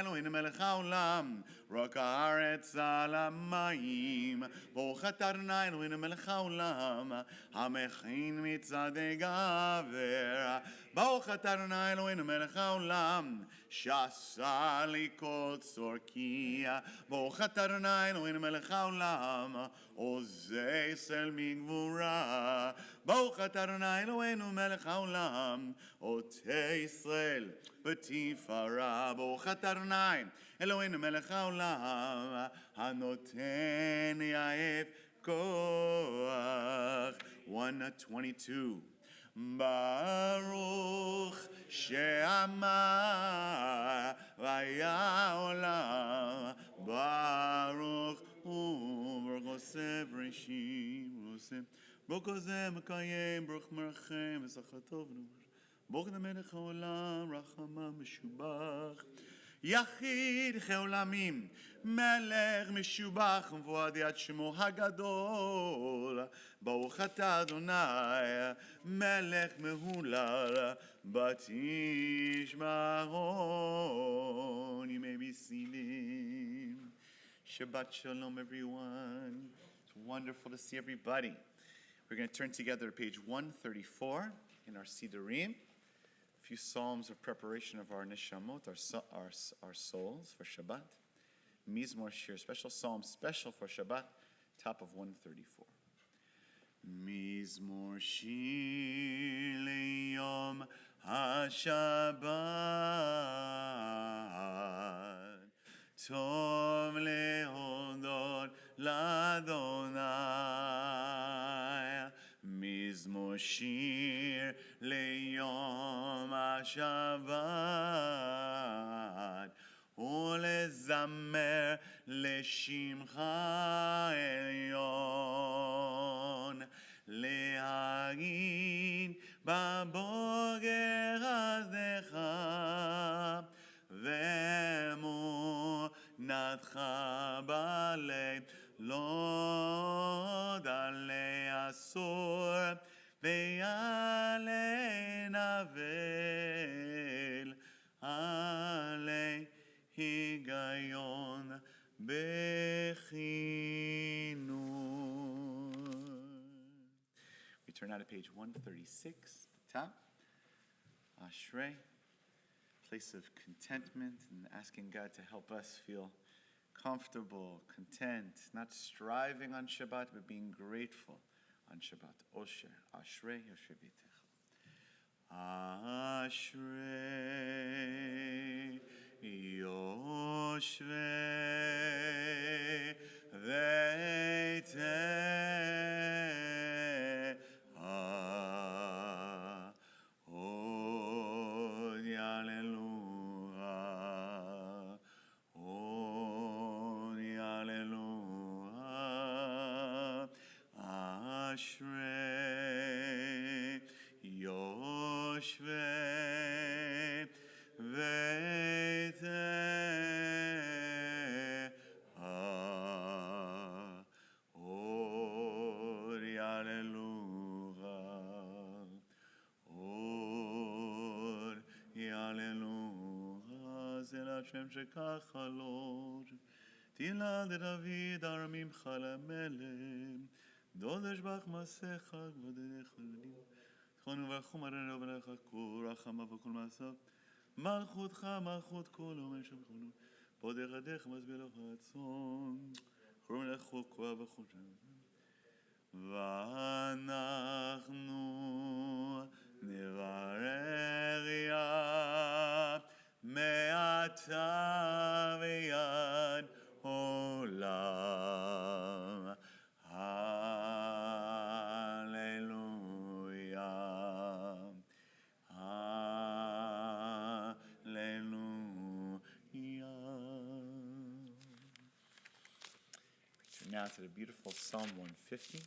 אלוהינו מלך העולם, רק הארץ על המים. ברוך אתה אדוני אלוהינו מלך העולם, המכין מצעדי גבר. ברוך אתה אדוני אלוהינו מלך העולם, שעשה לי כל צורכי. ברוך אתה אדוני אלוהינו מלך העולם, עוזי סל מגבורה. ברוך אתה אדוני אלוהינו מלך העולם, עוטה ישראל בתפארה. ברוך אתה אדוני אלוהינו מלך העולם, הנותן יעף כוח. 122. ברוך שאמר והיה העולם, ברוך הוא ברוך עושה בראשים, ברוך עושה מקיים, ברוך מרחם ושכר טוב. ברוך למלך העולם, רחמה משובח, יחיד כעולמים, מלך משובח ומבואה יד שמו הגדול. ברוך אתה אדוני מלך מהולל, בתשמעון. You may be seated. Shabbat shalom, everyone. It's wonderful to see everybody. We're going to turn together to page 134 in our Siddurim. A few psalms of preparation of our neshamot, our souls for Shabbat. Mizmor Shir, special psalm, special for Shabbat, top of 134. Mizmor Shir leyom haShabbat, tov lehodot l'Adonai. Mizmor Shir leyom haShabbat, ולזמר לשמך עליון, להגיד בבוקר עזך ואמונתך בלב, לא דלה עשור ויעלה נבל, עלי היגיון בכינון. We turn now to page 136, top. Ashrei, place of contentment and asking God to help us feel comfortable, content, not striving on Shabbat, but being grateful on Shabbat. Osher, Ashrei, Yosher V'itecha. Ashrei Yoshvei Veitecha, Od Yalelua, Od Yalelua. Ashrei Yoshvei Veitecha, Od Yalelua, Od Yalelua. זה להשם שככה לו, תהילה לדוד ארמימך למלך, דודש בך מעשיך כבודך עליונים. זכרנו וברכו מרנו ולחכו, רחמה וכל מעשיו, מלכותך מלכות כל אומר שבכנו, פודך ידך מסביר לך רצון, קרום לכו כואב וחושם. ואנחנו נברר יה מעתה ויד עולם. Hallelujah. Hallelujah. Now to the beautiful Psalm 150,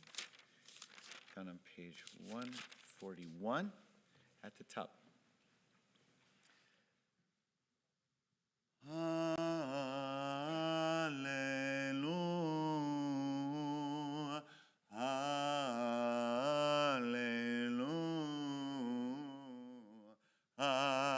found on page 141 at the top. Hallelujah. Hallelujah. Hallelujah.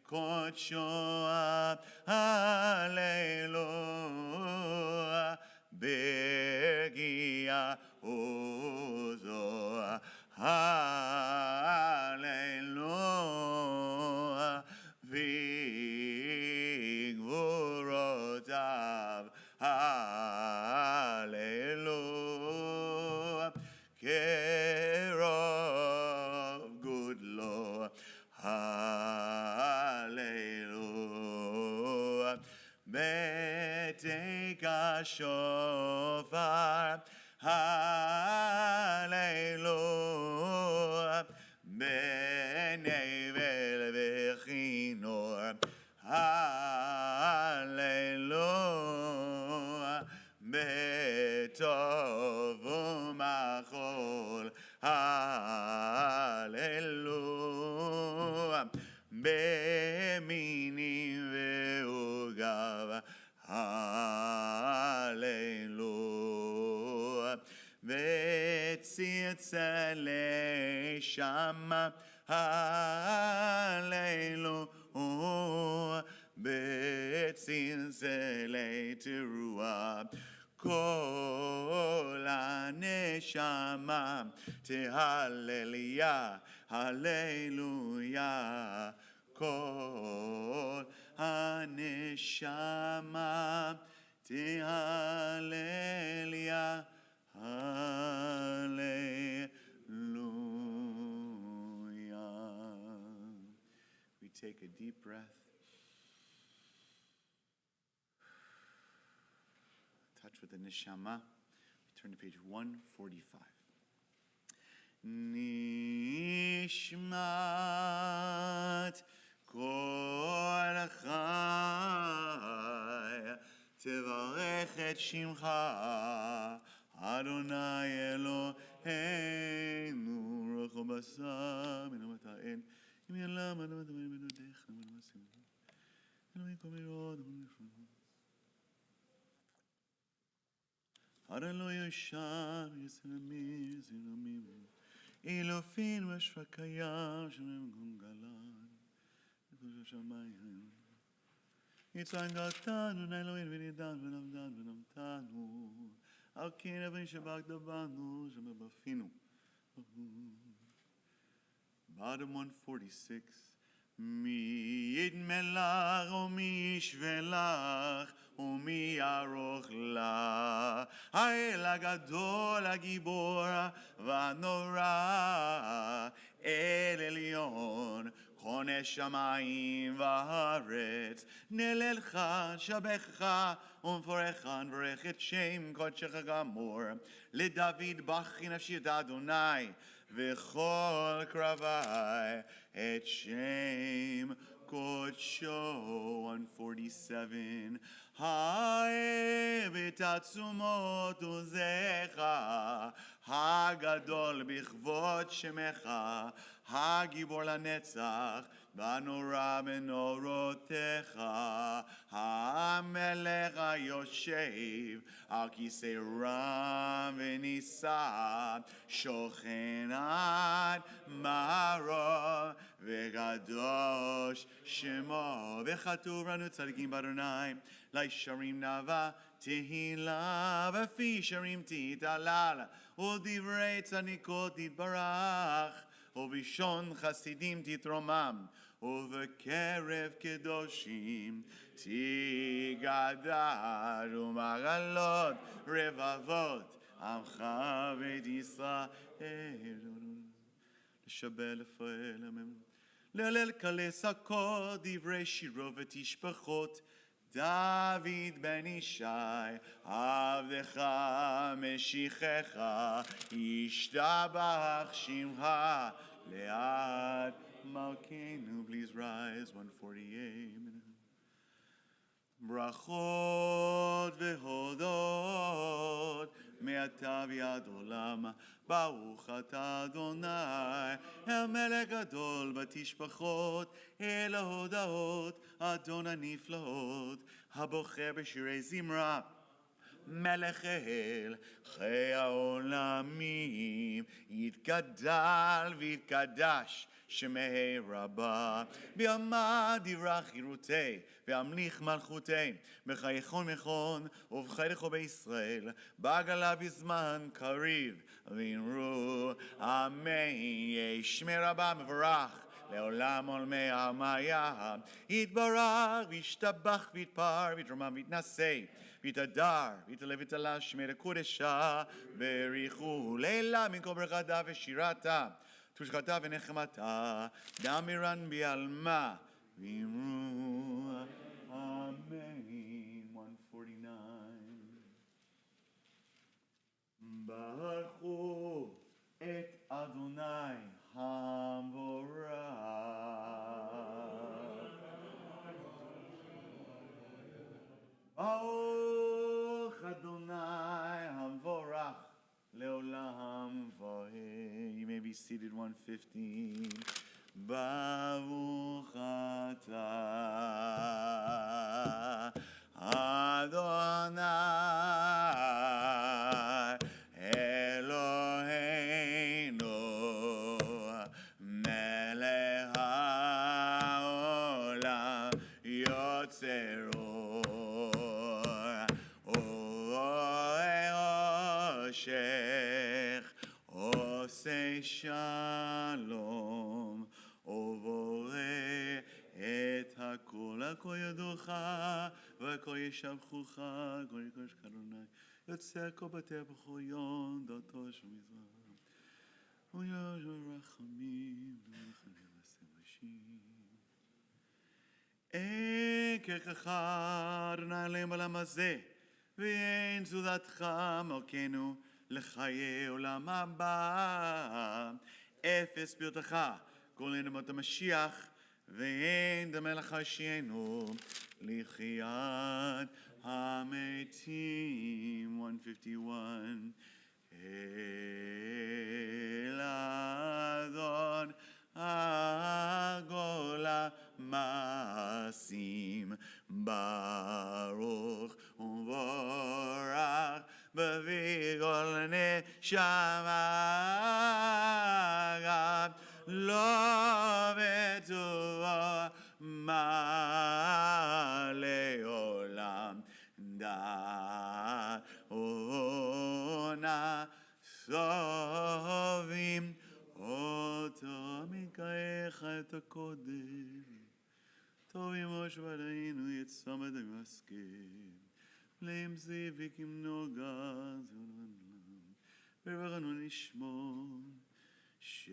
קודשו, הללויה, ברגיע עוזו, הללויה, וגבורותיו, הללויה, כרוב גודלו, הללויה, בתיק השופר, הללויה, בנבל וכינור, הללויה, בטוב ומחול, הללויה, במינים ועוגב, הללויה, וצלצלי שמה, הללויה, בצלצלי תרועה, כל הנשמה תהלליה, הללויה, כל הנשמה תהלליה, hallelujah. We take a deep breath. Touch with the neshama. We turn to page 145. Nishmat kol chai tevarech et shimcha Adonai Eloheinu rocho basar min hamata'en im yalam adonai benodech namasim Elohim komirod Adonai yashar yisramim ziramim Elofin v'shvakayam shemem gungalan Yikosh shamayim Yitzan galtanu Elohim v'nidan v'namdan v'namtanu Al kina v'shabak dabanu shemebafinu Bottom 146 Mi yidmelach o mi yishvelach o mi yaroch la Ha'el hagadol hagibor v'anora El Elyon Kone shamayim v'haaretz Nelelcha shabecha Umforecha nvorech et shem kodshecha gamor LeDavid bachin nafshi et Adonai V'chol kravai et shem kodsho 147 Ha'ev et atzumot uzecha Hagadol bichvot shemecha Hagibor lanetzach Banora menorotecha Hamelech hayoshev Al kisei ram v'nisa Shochen ad maro V'gadosh shemo V'chatuv ranu tzadikim b'Adonai Laisharim nava tehila V'fi sharim titalal U'divrei tzadikot titbarach ובשון חסידים תתרומם, ובקרב קדושים תגדר, ומעלות רבבות עמך בית ישראל. לשבל לפועל המם, להלל כלי שקות, דברי שירו ותשפחות, דוד בן ישי, עבדך משיחך, ישתבח שמך לעד מלכנו. Please rise, 148. ברכות והודות מעתה ועד עולם, ברוך אתה אדוני, המלך גדול בתשבחות, אל ההודעות, אדון הנפלאות, הבוחר בשירי זמרה, מלך אל חיי העולמים, יתגדל ויתקדש שמי רבה, בימה דירה חירותי, והמליך מלכותי, בחייכון מכון, ובחייכו בישראל, בעגלה בזמן קריב, ואמרו, אמן, ישמי רבה מבורך, לעולם עולמי המיה, יתברך, וישתבח, ויתפר, ויתרומם, ויתנשא, ויתהדר, ויתעלה ותעלה, שמי לקודשה, בריחו, לילה מכל ברכתה ושירתה, תושחתה ונחמתה, דמירן בעלמה, ואמרו, אמן. 149. ברכו את אדוני המבורך. ברוך אדוני המבורך לעולם ועד. You may be seated. 115. ברוך אתה אדוני אלוהינו מלך העולם יוצרו ורואה חושך עושה שלום ובורא את הכל, הכל ידוך והכל ישבחוך, הכל יקדוש כאדוני, יוצא הכל בטח בכל יום דתו של מזרח, ויש רחמים ורחמים ושמשים. אין כרך אדוני אלוהים בעולם הזה, ואין זולתך מלכנו לחיי עולם הבא. אפס ברתך כל נעמות המשיח, ואין דמה לך השיענו לחיית המתים. 151. אל אדון הגולה מעשים, ברוך ומבורך בכל נשמה, לא בטובו מה לעולם דעונה סובים אותו מקייך את הקודש, טוב ימוש ועדיינו יצמד ומסכים למזי וכמנוגה וברכנו נשמור שבח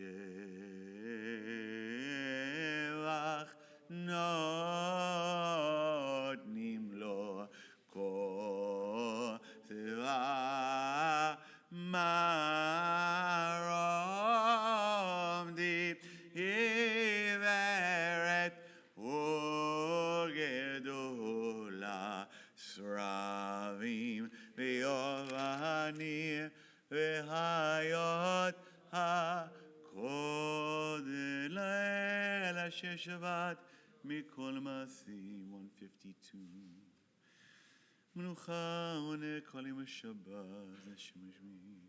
נותנים לו כל צבא מרום עיוורת וגדולה, שרבים ויובנים והיות הקודם לאל אשר שבת מכל מעשים. 152. מנוחה עונה כל יום השבת, זה שמשמיע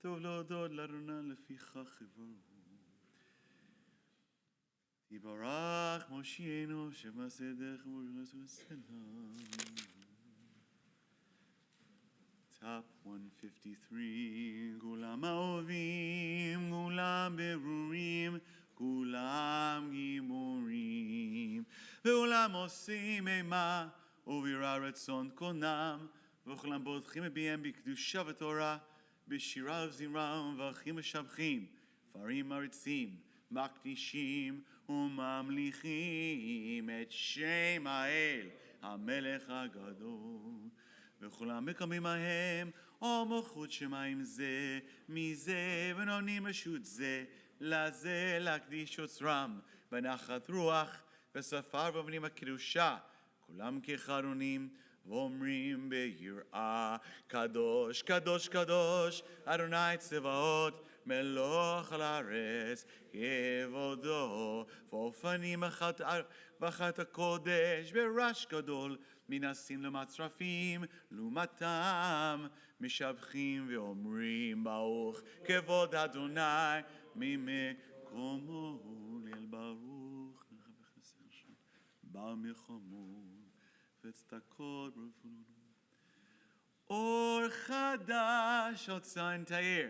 טוב להודות לאדוני לפיכך יברכו. יברך מושיענו שמעשה דרך ומורשת וסלם. Top 153. כולם אהובים, כולם ברורים, כולם גיבורים, וכולם עושים אימה ובירא רצון קונם, וכולם בוטחים מפיהם בקדושה ותורה, בשירה וזמרה ומברכים משבחים, פרים מריצים, מקדישים וממליכים את שם האל המלך הגדול. וכולם מקמים מהם מלכות שמיים זה מזה, ונותנים רשות זה לזה להקדיש אוצרם בנחת רוח וספר ובנים הקדושה, כולם כחרונים ואומרים ביראה, קדוש קדוש קדוש אדוני צבאות, מלוך על הארץ כבודו, ואופנים ואחת הקודש ברעש גדול, מנסים למצרפים לעומתם, משבחים ואומרים ברוך כבוד אדוני ממקומו ליל ברוך בר מלחמו וצדקות ברפונו. אור חדש הוצא נתאר,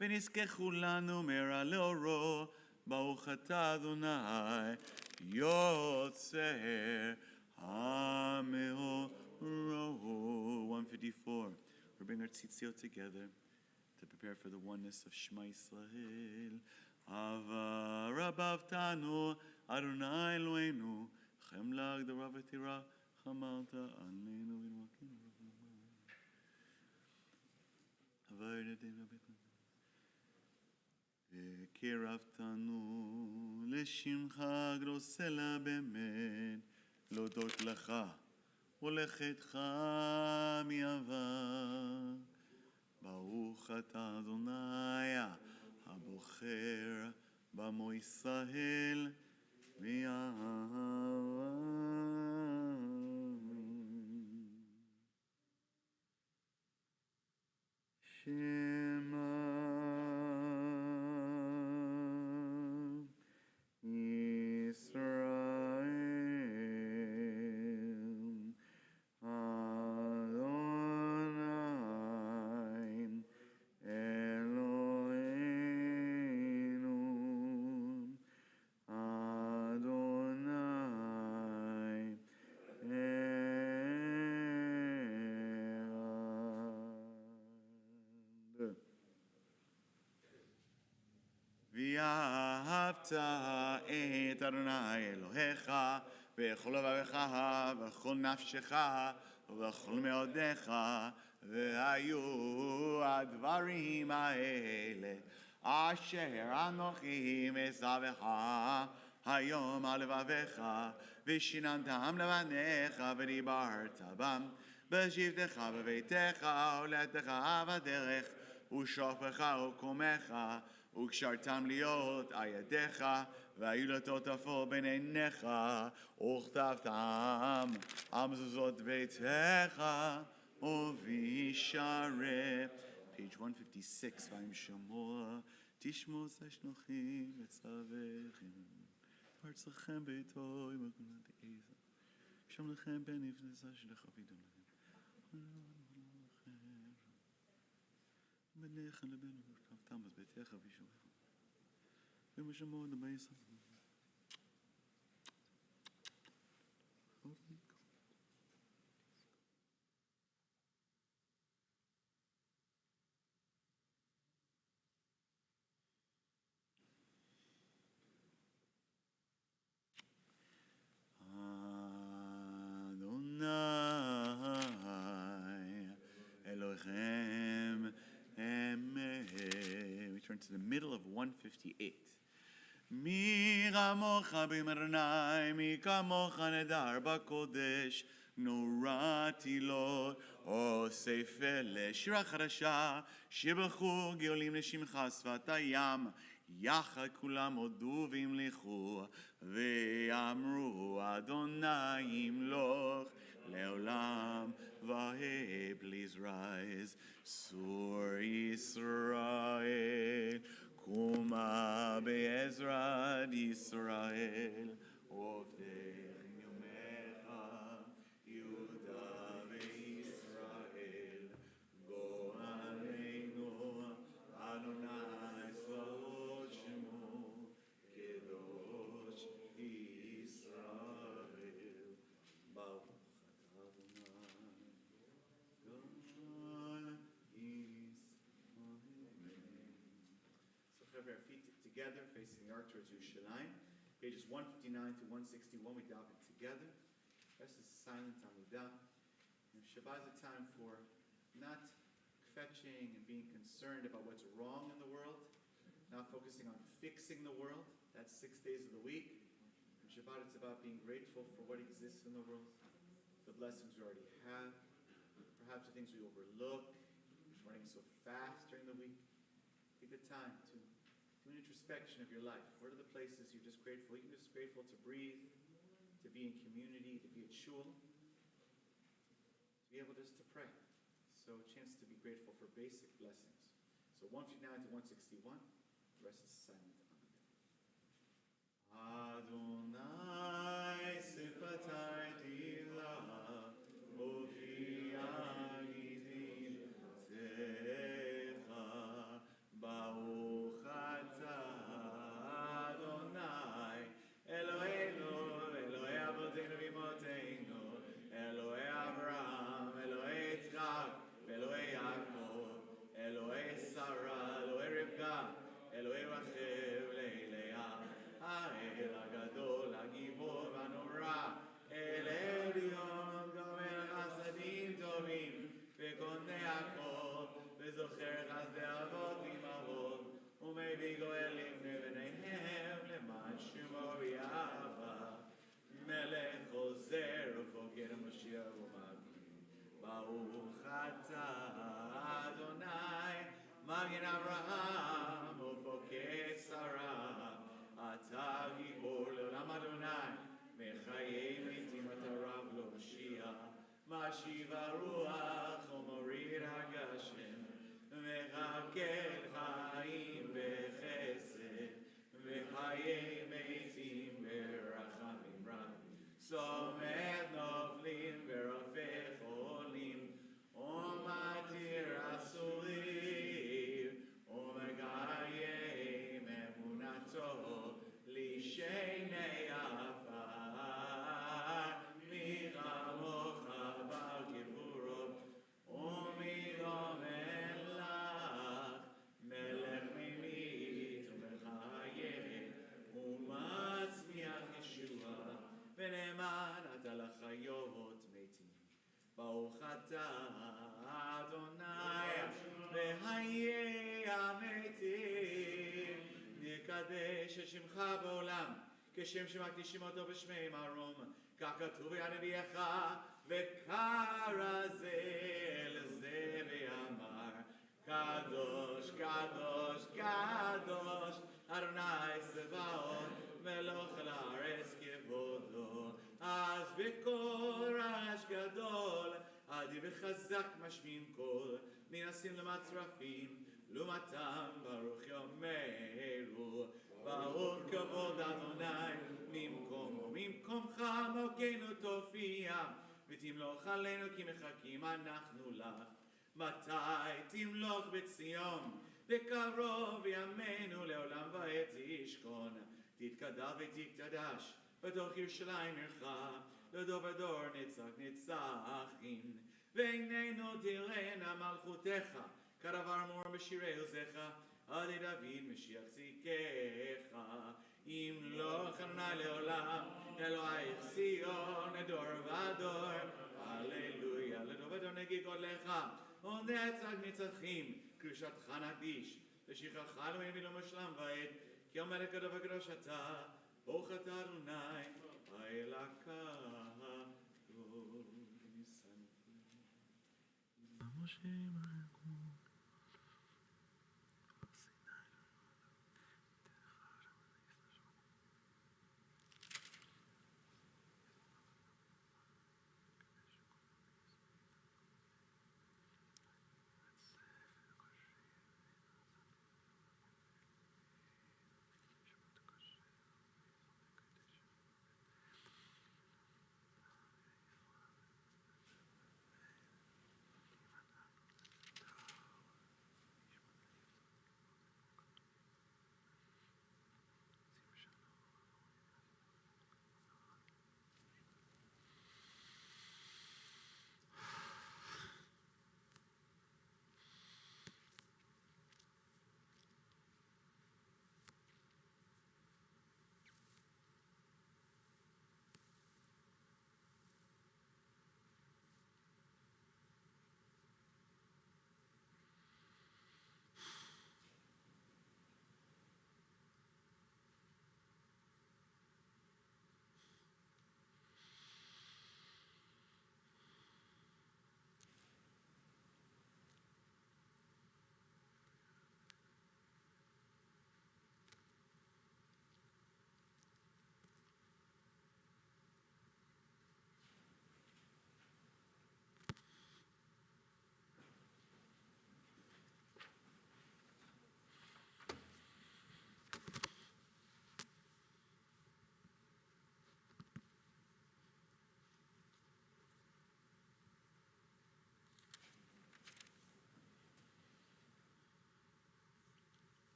ונזכה כולנו מהרה לאורו, ברוך אתה אדוני יוצר המאורו. 154. We bring our tzitziot together to prepare for the oneness of Shema Yisrael. Ava rabavtanu Adonai Eloheinu chemla gdara v'tira chamalta aleinu v'nmakinu וקרבתנו לשמך גרוסלה באמת להודות לך ולכתך מעבר. ברוך אתה אדוני הבוחר במו ישראל מאהבה. Shema Yisrael Adonai Eloheinu Adonai ואהבת את אדוני אלוהיך בכל לבבך ובכל נפשך ובכל מאודיך, והיו הדברים האלה אשר אנוכי מצווך היום על לבביך, ושיננתם לבניך ודיברת בם בשבתך בביתך ולדך בדרך ושוכבך וקומך, וקשרתם להיות על ידיך, והיו לטוטפות בין עיניך, וכתבתם על מזוזות ביתך ובישערי. Page 156, ועם שמוע תשמעו ששנוכי וצווכם, ארצכם ביתו עם הגנת עזה, שם לכם בין נפנזה שלך בידון לכם. בניך לבנו וכתבתם בביתך וישעריך. ומשמוע דבי סוף. To the middle of 158. מי כמוך במרנאי, מי כמוך נדר בקודש, נורא תהילות אוסף לשירה חדשה, שבחו גאולים לשמך שפת הים, יחד כולם הודו והמליכו, ואמרו אדוני ימלוך לעולם. Vayehi, please rise. Sur Yisrael, Kuma be'ezrat Yisrael, Ovdei Yomecha, Yehuda ve'Yisrael, Go'aleinu Adonai Tzvaot Shemo, Kedosh Yisrael, Baruch our feet together, facing the arc towards Shalem. Pages 159 to 161, we daven together. Rest is silent Amidah. Shabbat is a time for not fetching and being concerned about what's wrong in the world, not focusing on fixing the world. That's 6 days of the week. And Shabbat, it's about being grateful for what exists in the world, the blessings we already have, perhaps the things we overlook, running so fast during the week. Take the time to do an introspection of your life. What are the places you're just grateful? You're just grateful to breathe, to be in community, to be at shul, to be able just to pray. So a chance to be grateful for basic blessings. So 159 to 161, the rest is silent on the day. Adonai sifatai dila ofiani techa baruch atah Adonai Eloheinu Elohei avoteinu v'imotzeinu Elohei Avraham Elohei Yitzchak Elohei Yaakov Elohei Sarah Elohei Rivka Elohei Rachel Leilea האל הגדול, הגיבור והנורא, אל עליון, גומר חסדים טובים, וקונה הכל, וזוכר חסדי אבות אמהות, ומביא גואלים לבניהם, למען שמו ויאהבה. מלך חוזר ופוקד המשיח ומגיל. ברוך אתה, אדוני, מגן אברהם, ופוקד שרה. אתה גיבור לעולם אדוני, מחיי מתים אתה רב לא משיח, משיב הרוח ומוריד הגשם, מכלכל חיים בחסד, וחיי מתים ברחמים רב, סומך נופלים ורופא חולים, ומתיר אסורים, ומקיים אמונתו לשני עפר, מי כמוך בעל גבורות, ומי דומה לך, מלך ממית ומחיה, ומצמיח ישועה, ונאמן אתה לחיות מתים. ברוך אתה אדוני וחיי המתים, נקדש את שמך בעולם כשם שמקדישים אותו בשמי מרום, כך כתוב ביד נביאך, וקרא זה אל זה ואמר, קדוש קדוש קדוש אדוני צבאות מלוך על הארץ כבודו. אז בקול רעש גדול אדיב וחזק משמיעים קול, מנסים למצרפים לעומתם ברוך יאמרו, ברוך כבוד אדוני ממקומו, ממקומך מוגנו תופיע, ותמלוך עלינו כי מחכים אנחנו לך. מתי תמלוך בציון, בקרוב ימינו לעולם ועד תשכון, תתקדש ותקדש בתוך ירושלים עירך, לדור ודור נצח נצחים. ועינינו תראינה מלכותך, כדבר אמור בשירי עוזך, עדי דוד משיח צדקך. ימלוך אדוני לעולם, אלוהיך ציון לדור ודור, הללויה. לדור ודור נגיד גודלך, ונצח נצחים, קדושתך נקדיש, ושכחך אלוהים ולא מושלם ועד, כי עומד הקדוש הקדוש אתה, ברוך אתה אדוני, האל הקדוש.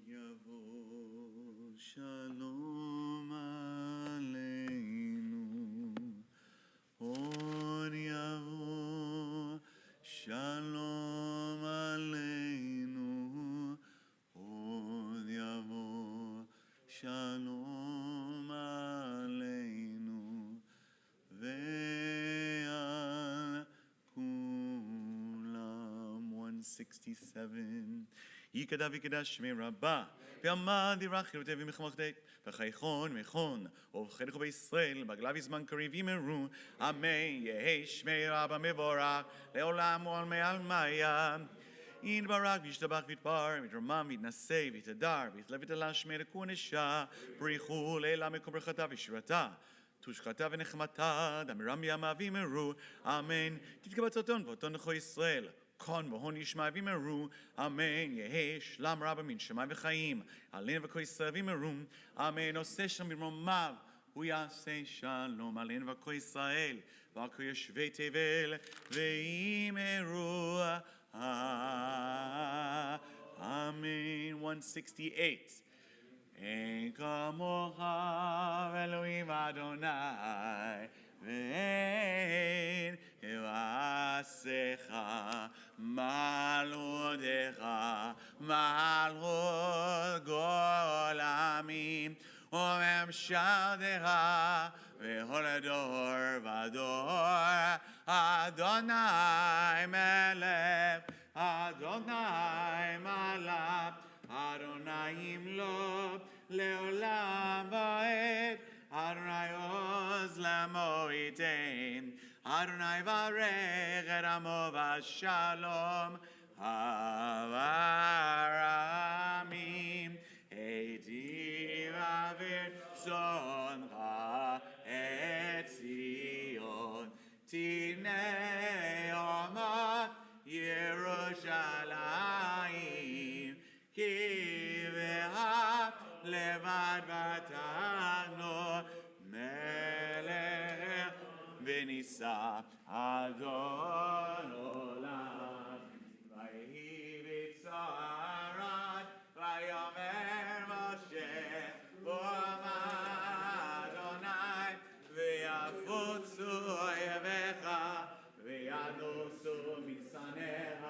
יבוא שלום עלינו, עוד יבוא שלום עלינו, עוד יבוא שלום עלינו, ועל כולם. 167. יקדע ויקדש שמי רבה, ועמד ירח חירותי ומחמכתי, וחייכון מכון, ובחינוך בישראל, בגלה בזמן קריב ימרו, אמן, יהי שמי רבה מבורך, לעולם ועולמי עלמיה. יתברך וישתבח ויתפאר, ויתרומם ויתנשא ויתהדר, ויתעלה ויתעלה שמי לכו נשא, בריחו לעילה מקום ברכתה ושירתה. תושחתה ונחמתה, דמרם בימיו ימרו, אמן. תתקבץ אותון ואותון לכו ישראל. כאן והון ישמע וימרו, אמן. יהי שלם רבה מן שמיים וחיים, עלינו וכל ישראל וימרו, אמן. עושה שלום במרומיו, הוא יעשה שלום עלינו וכל ישראל, ועל כל יושבי תבל, וימרו, אמן. 168. אין כמוך אלוהים אדוני, ואין יעשך מלכותך מלכות כל עמים, וממשלתך בכל דור ודור. אדוני מלך, אדוני מלך, אדוני ימלוך לעולם ועד, אדוני עוז לעמו ייתן, אדוני יברך את עמו בשלום. הרמים היטיב ברצונך את ציון, תבנה עמה ירושלים, כי בה לבד בתחנו מלך ונישא אדון עולם. ויהי בצערת ויאמר משה במה אדוני, ויפוצו אויביך וינוסו משנאיך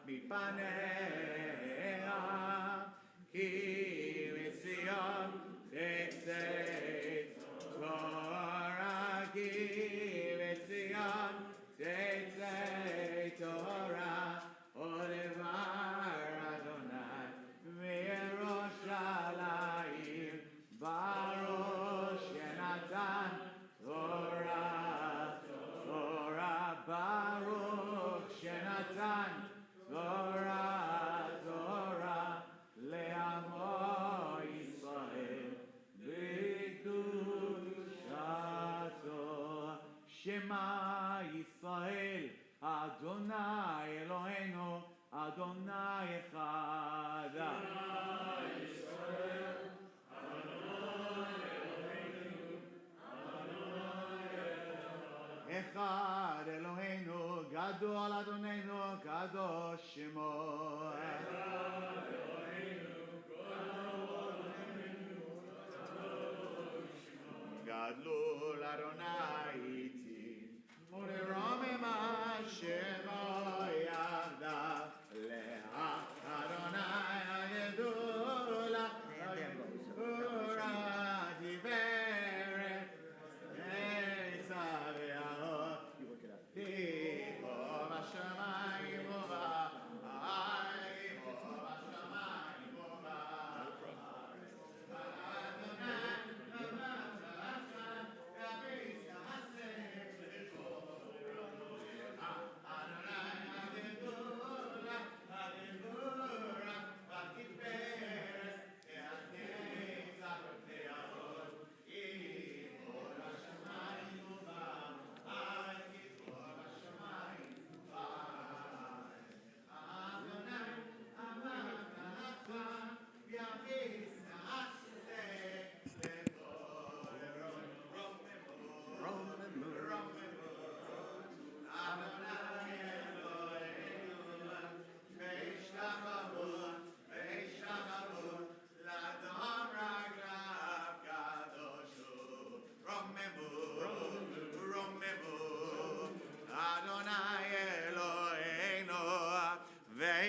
מפניה, כי מציון תצא תורה, כי מציון תצא תורה, ודבר אדוני מירושלים, ברוך שנתן תורה, תורה, ברוך שנתן תורה, תורה, לעמו ישראל בקדושתו. שמע ישראל, אדוני אלוהינו, אדוני אחד. אחד אלוהינו, גדול אדוננו, קדוש שמו. גדול אדוני איתי, ולרומם שמו יחדיו. לאדוני הגדולה, גבורה תפארת, ניצב תיבוא בשמיים ובארץ, תיבוא בשמיים ובארץ. אדוני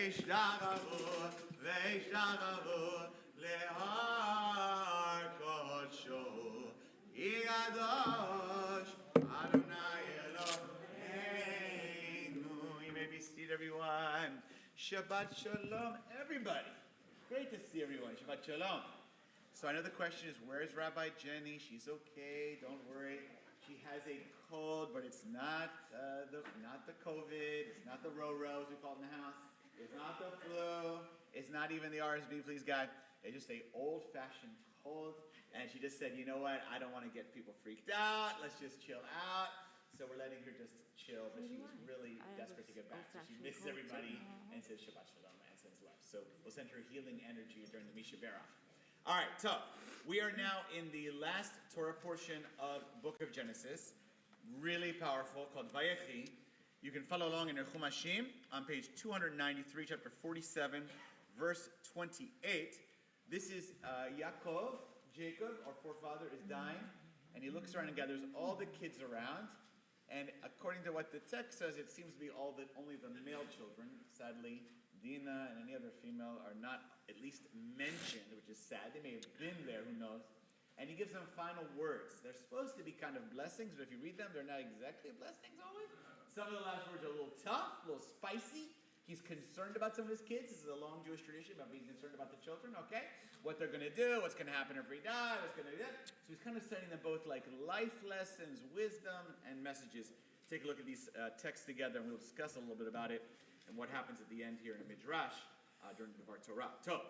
וישתחוו, וישתחוו, להר קודשו, יקדוש, Adonai Eloheinu. You may be seated, everyone. Shabbat shalom, everybody. Great to see everyone. Shabbat shalom. So I know the question is, where's Rabbi Jenny? She's okay. Don't worry. She has a cold, but it's not the COVID. It's not the ro-ro, as we call it in the house. It's not the flu. It's not even the RSV, please God. It's just a old-fashioned cold. And she just said, you know what? I don't want to get people freaked out. Let's just chill out. So we're letting her just chill, but she was really desperate to get back. So she misses everybody and says Shabbat Shalom and sends love. So we'll send her healing energy during the Misha Berach. All right, so we are now in the last Torah portion of Book of Genesis. Really powerful, called Vayehi. You can follow along in your Chumashim on page 293, chapter 47, verse 28. This is Yaakov, Jacob, our forefather, is dying, and he looks around and gathers all the kids around. And according to what the text says, it seems to be only the male children. Sadly, Dina and any other female are not at least mentioned, which is sad. They may have been there, who knows. And he gives them final words. They're supposed to be kind of blessings, but if you read them, they're not exactly blessings always. Some of the last words are a little tough, a little spicy. He's concerned about some of his kids. This is a long Jewish tradition about being concerned about the children, okay? What they're going to do, what's going to happen if we die, what's going to do that. So he's kind of sending them both like life lessons, wisdom, and messages. Take a look at these texts together, and we'll discuss a little bit about it and what happens at the end here in the Midrash during the Torah. So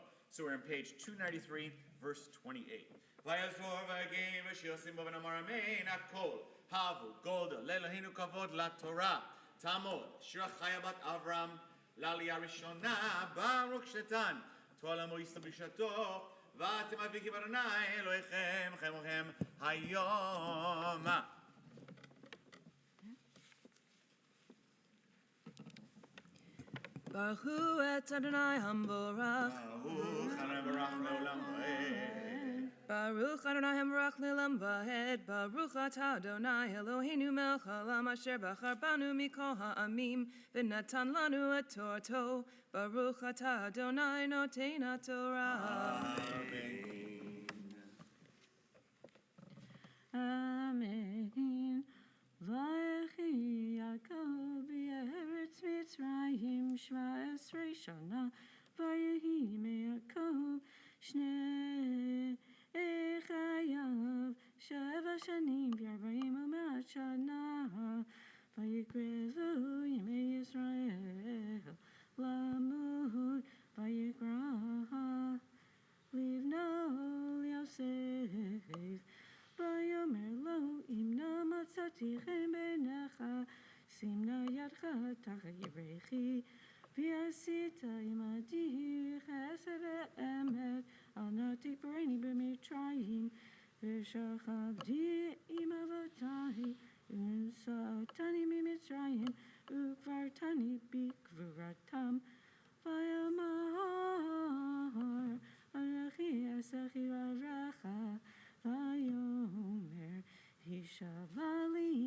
we're on page 293, verse 28. Vayazor v'agim v'shiosim bo v'namar amein hakol havu golda le'eloheinu kavod la'Torah tamod shira chaya bat Avram la'aliyah rishona baruch shetan to'alamo yistam b'shato v'atem avikim Adonai Elohechem chemochem hayom. Baruch hu et Adonai Hamvorach. Baruch Adonai Hamvorach le'olam va'ed. Baruch atah Adonai Eloheinu melech haolam asher bachar banu mikol ha'amim v'natan lanu et Torato. Baruch atah Adonai noten haTorah. Amen. Vayehi Yaakov b'eretz Mitzrayim 17 shana. Vayehi meYaakov shnei chayav 7 shanim v'arbaim u'ma'at shana. Vayikrevu yemei Yisrael lamud vayikra livno Yosef. Vayomer lo imna matzati chem benecha simna yadcha tachat yirechi v'asita imadi chesed ve'emet al nati pareni b'mitzrayim v'shachavti im avotai v'satani b'mitzrayim u'kvartani b'kvuratam vayamar anachi asachi v'avracha Vayomer Hishavali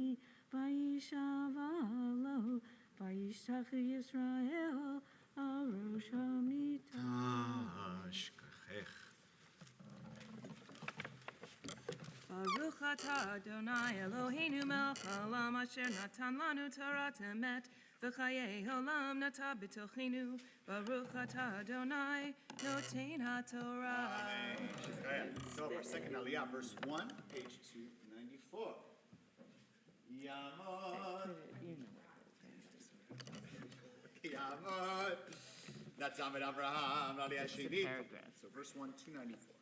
Vayishavalo Vayishtach Yisrael Arosh Hamitah. Baruch atah Adonai Eloheinu melech haolam asher natan lanu Torah emet v'chayei olam nata b'tochenu. Baruch atah Adonai noten haTorah. So our second aliyah, verse 1, page 294. Yamod. Yamod. That's Ahmed Abraham, aliyah sheni. So verse 1, 294.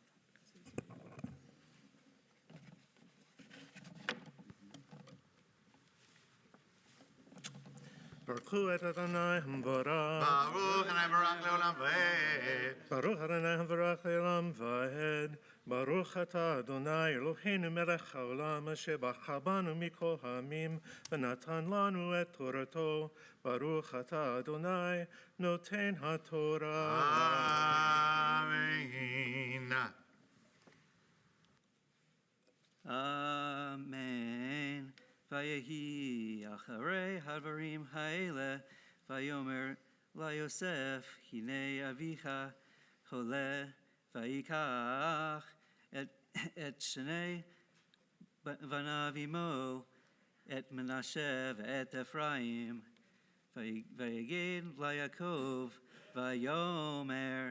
Baruch et Adonai Hamvorach. Baruch Adonai Baruch le'olam va'ed. Baruch Adonai Hamvorach le'olam va'ed. Baruch atah Adonai Eloheinu melech haolam asher bachar banu mikol ha'amim v'natan lanu et Torato. Baruch atah Adonai noten haTorah. Amen. Vayehi acharei hadvarim haele vayomer ליוסף, הנה אביך חולה, ויקח את שני בניו עמו, את מנשה ואת אפרים, ויגיד ליעקב, ויאמר,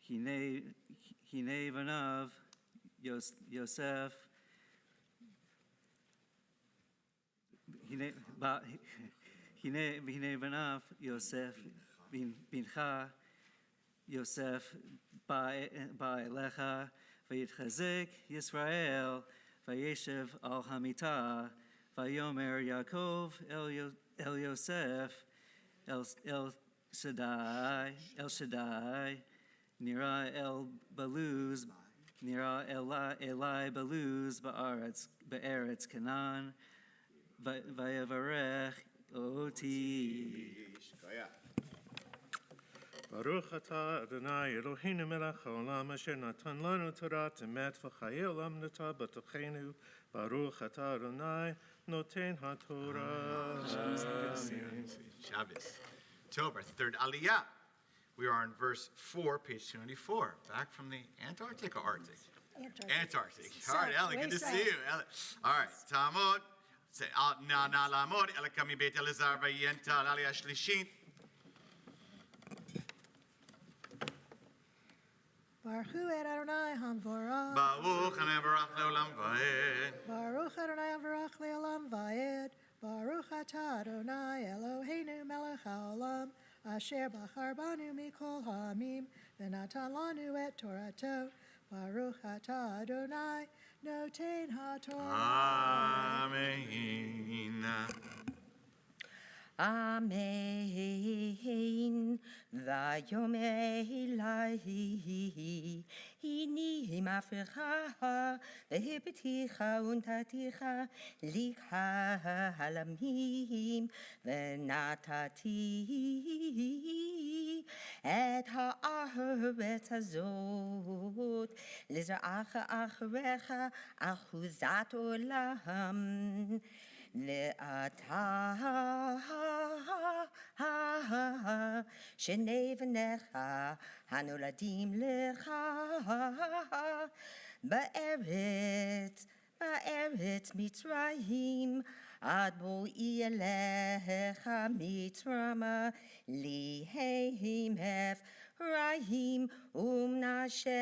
הנה בניו יוסף, הנה בניו יוסף, בנך יוסף בא אליך, ויתחזק ישראל, וישב על המיטה, ויאמר יעקב אל יוסף, אל שדי, נראה אלי בלוז בארץ כנען, ויברך אותי. ברוך אתה, אדוני, אלוהינו מלך העולם, אשר נתן לנו תורת אמת וחיי עולם נטע בתוכנו. ברוך אתה, אדוני, נותן התורה. Shabbos. Tov, our third Aliyah. We are on verse 4, page 294. Back from the Antarctic or Arctic? Antarctic. All right, Ellen, good to see you. Ellen. All right, Talmud. Say, na lamod, Elikami Beit Elazar vayenta Aliyah Shlishit. Baruch et Adonai Hamvorah. Baruch Hanevarach Leolam Vaed. Baruch Adonai Hamvorach Leolam Vaed. Baruch atah Adonai Eloheinu melech haolam, asher bachar banu mikol ha'amim, v'natan lanu et Torato. Baruch atah Adonai noten haTorah. Amen. Amen. Vayomer Ilahi, Hini mafrecha, vehipeticha untaticha, likha halamim, venatati et ha'aretz hazot, lizra'acha acharecha, achuzat olam. Le'ata shnei v'necha hanoladim lecha ba'eretz Mitzrayim ad bo'i elecha Mitzrama liheim Ephraim Mnashe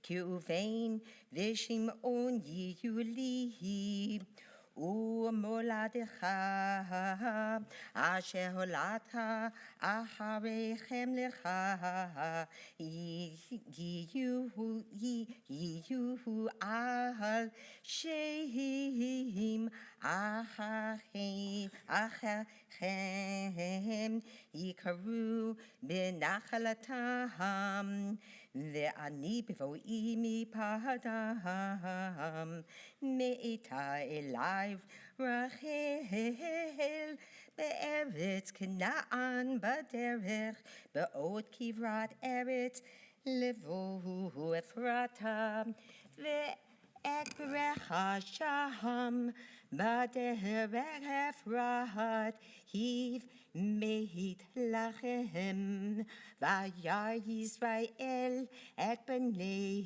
Keuven v'Shimon yiyu li ומולדך אשר הולדת אחריכם לך יהיו על שם אחריכם יקראו בנחלתם ואני בבואי מפדם מאיתה אלי רחל בארץ כנען בדרך בעוד כברת ארץ לבוא אפרתה ואקברך שם בדרך אפרת היב מית לכם וירא ישראל את בני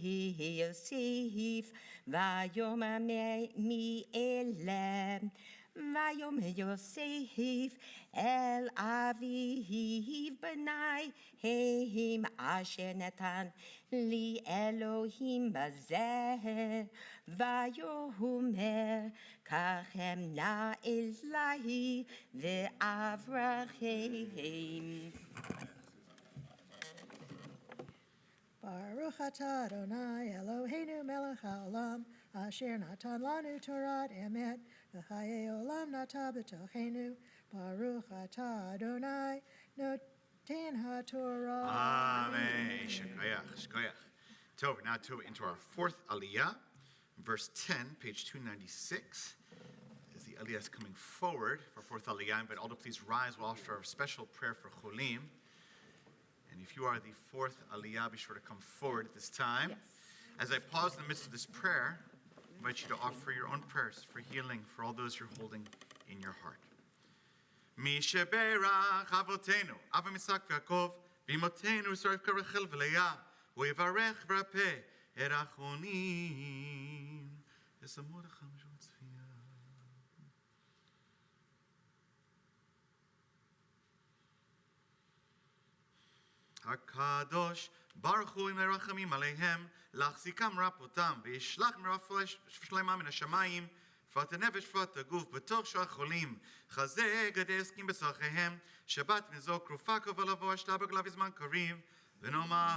יוסף ויאמר מאלה ויאמר יוסף אל אביו בני הם אשר נתן לי אלוהים בזה ויאמר קח הם נא אלי ואברכם. Baruch atah Adonai Eloheinu melech haolam, asher natan lanu Torat emet, v'chayei olam nata b'tochenu. Baruch atah Adonai noten haTorah. Amen. Shkoyach. Tov, now into our fourth Aliyah, verse 10, page 296. As the Aliyah is coming forward for fourth Aliyah, I invite all to please rise. We'll offer our special prayer for Cholim. And if you are the fourth Aliyah, be sure to come forward at this time. Yes. As I pause in the midst of this prayer, I invite you to offer your own prayers for healing for all those you're holding in your heart. מי שבירך אבותינו, אברהם יצחק ויעקב, ואמותינו ישראל רבקה רחל ולאה, הוא יברך וירפא את האחרונים. ישמחו לכם שעות צפייה. הקדוש ברוך הוא עם הרחמים עליהם, להחזיקם רפאותם, וישלח מרפואה שלמה מן השמיים, רפואת הנפש ורפואת הגוף, בתוך שאר החולים, חזק ידי עסקים בצרכיהם, שבת ונזור כרופה קרובה לבוא, השתה ברגליו בזמן קריב, ונאמר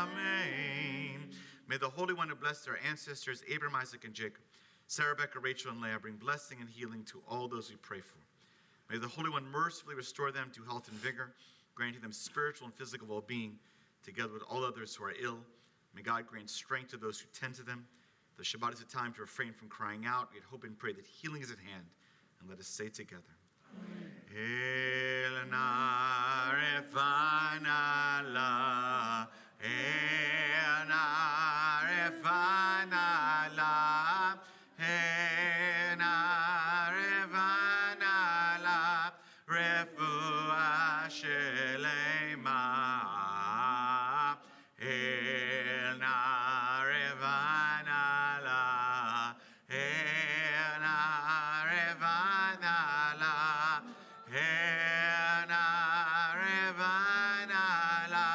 אמן. May the Holy One who blessed our ancestors, Abraham, Isaac, and Jacob, Sarah, Rebecca, Rachel, and Leah, bring blessing and healing to all those we pray for. May the Holy One mercifully restore them to health and vigor, granting them spiritual and physical well-being, together with all others who are ill. May God grant strength to those who tend to them. The Shabbat is a time to refrain from crying out. We hope and pray that healing is at hand. And let us say together. El na refana la, el na refana la, el na refana la, refuah shelema. El na refana la, el na refana la, el na refana la,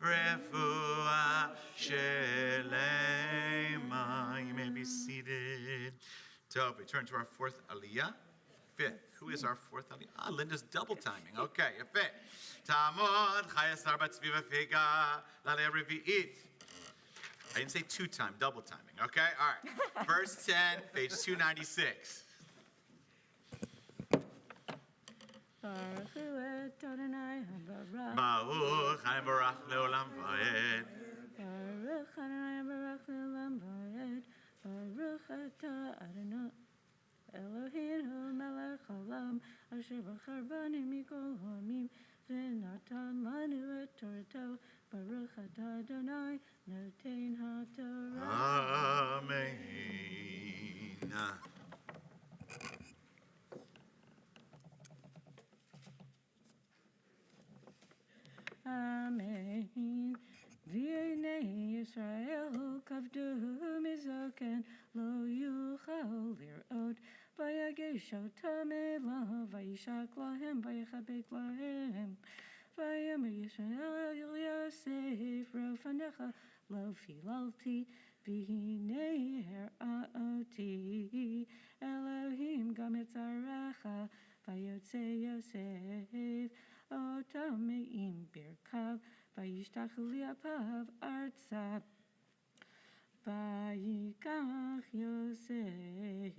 refuah shelema. You may be seated. So we turn to our fourth aliyah. Fifth. Who is our fourth aliyah? Ah, Linda's double timing. Okay, fifth. Tamod chayasar batzviva fega lale revi'it. I didn't say two time, double timing. Okay, all right. Verse 10, page 296. Baruch hu et Adonai habarach. Baruch habarach leolam va'ed. Baruch Adonai habarach leolam va'ed. Baruch atah Adonai Eloheinu melech haolam, asher bachar banu mikol ha'amim, v'natan lanu et Torto. Baruch atah Adonai noten ha'torah. Amen. Amen. V'nei Yisrael kavdu mizoken lo yuchal lir'ot vayagesh otam elav vayishak lahem vayachabek lahem vayomer Yisrael el Yosef rofanecha lo filalti v'hinei hera'oti Elohim gam etzarecha vayotze Yosef otam me'im birkav Vayishtach liapav artsa Vayikach Yosef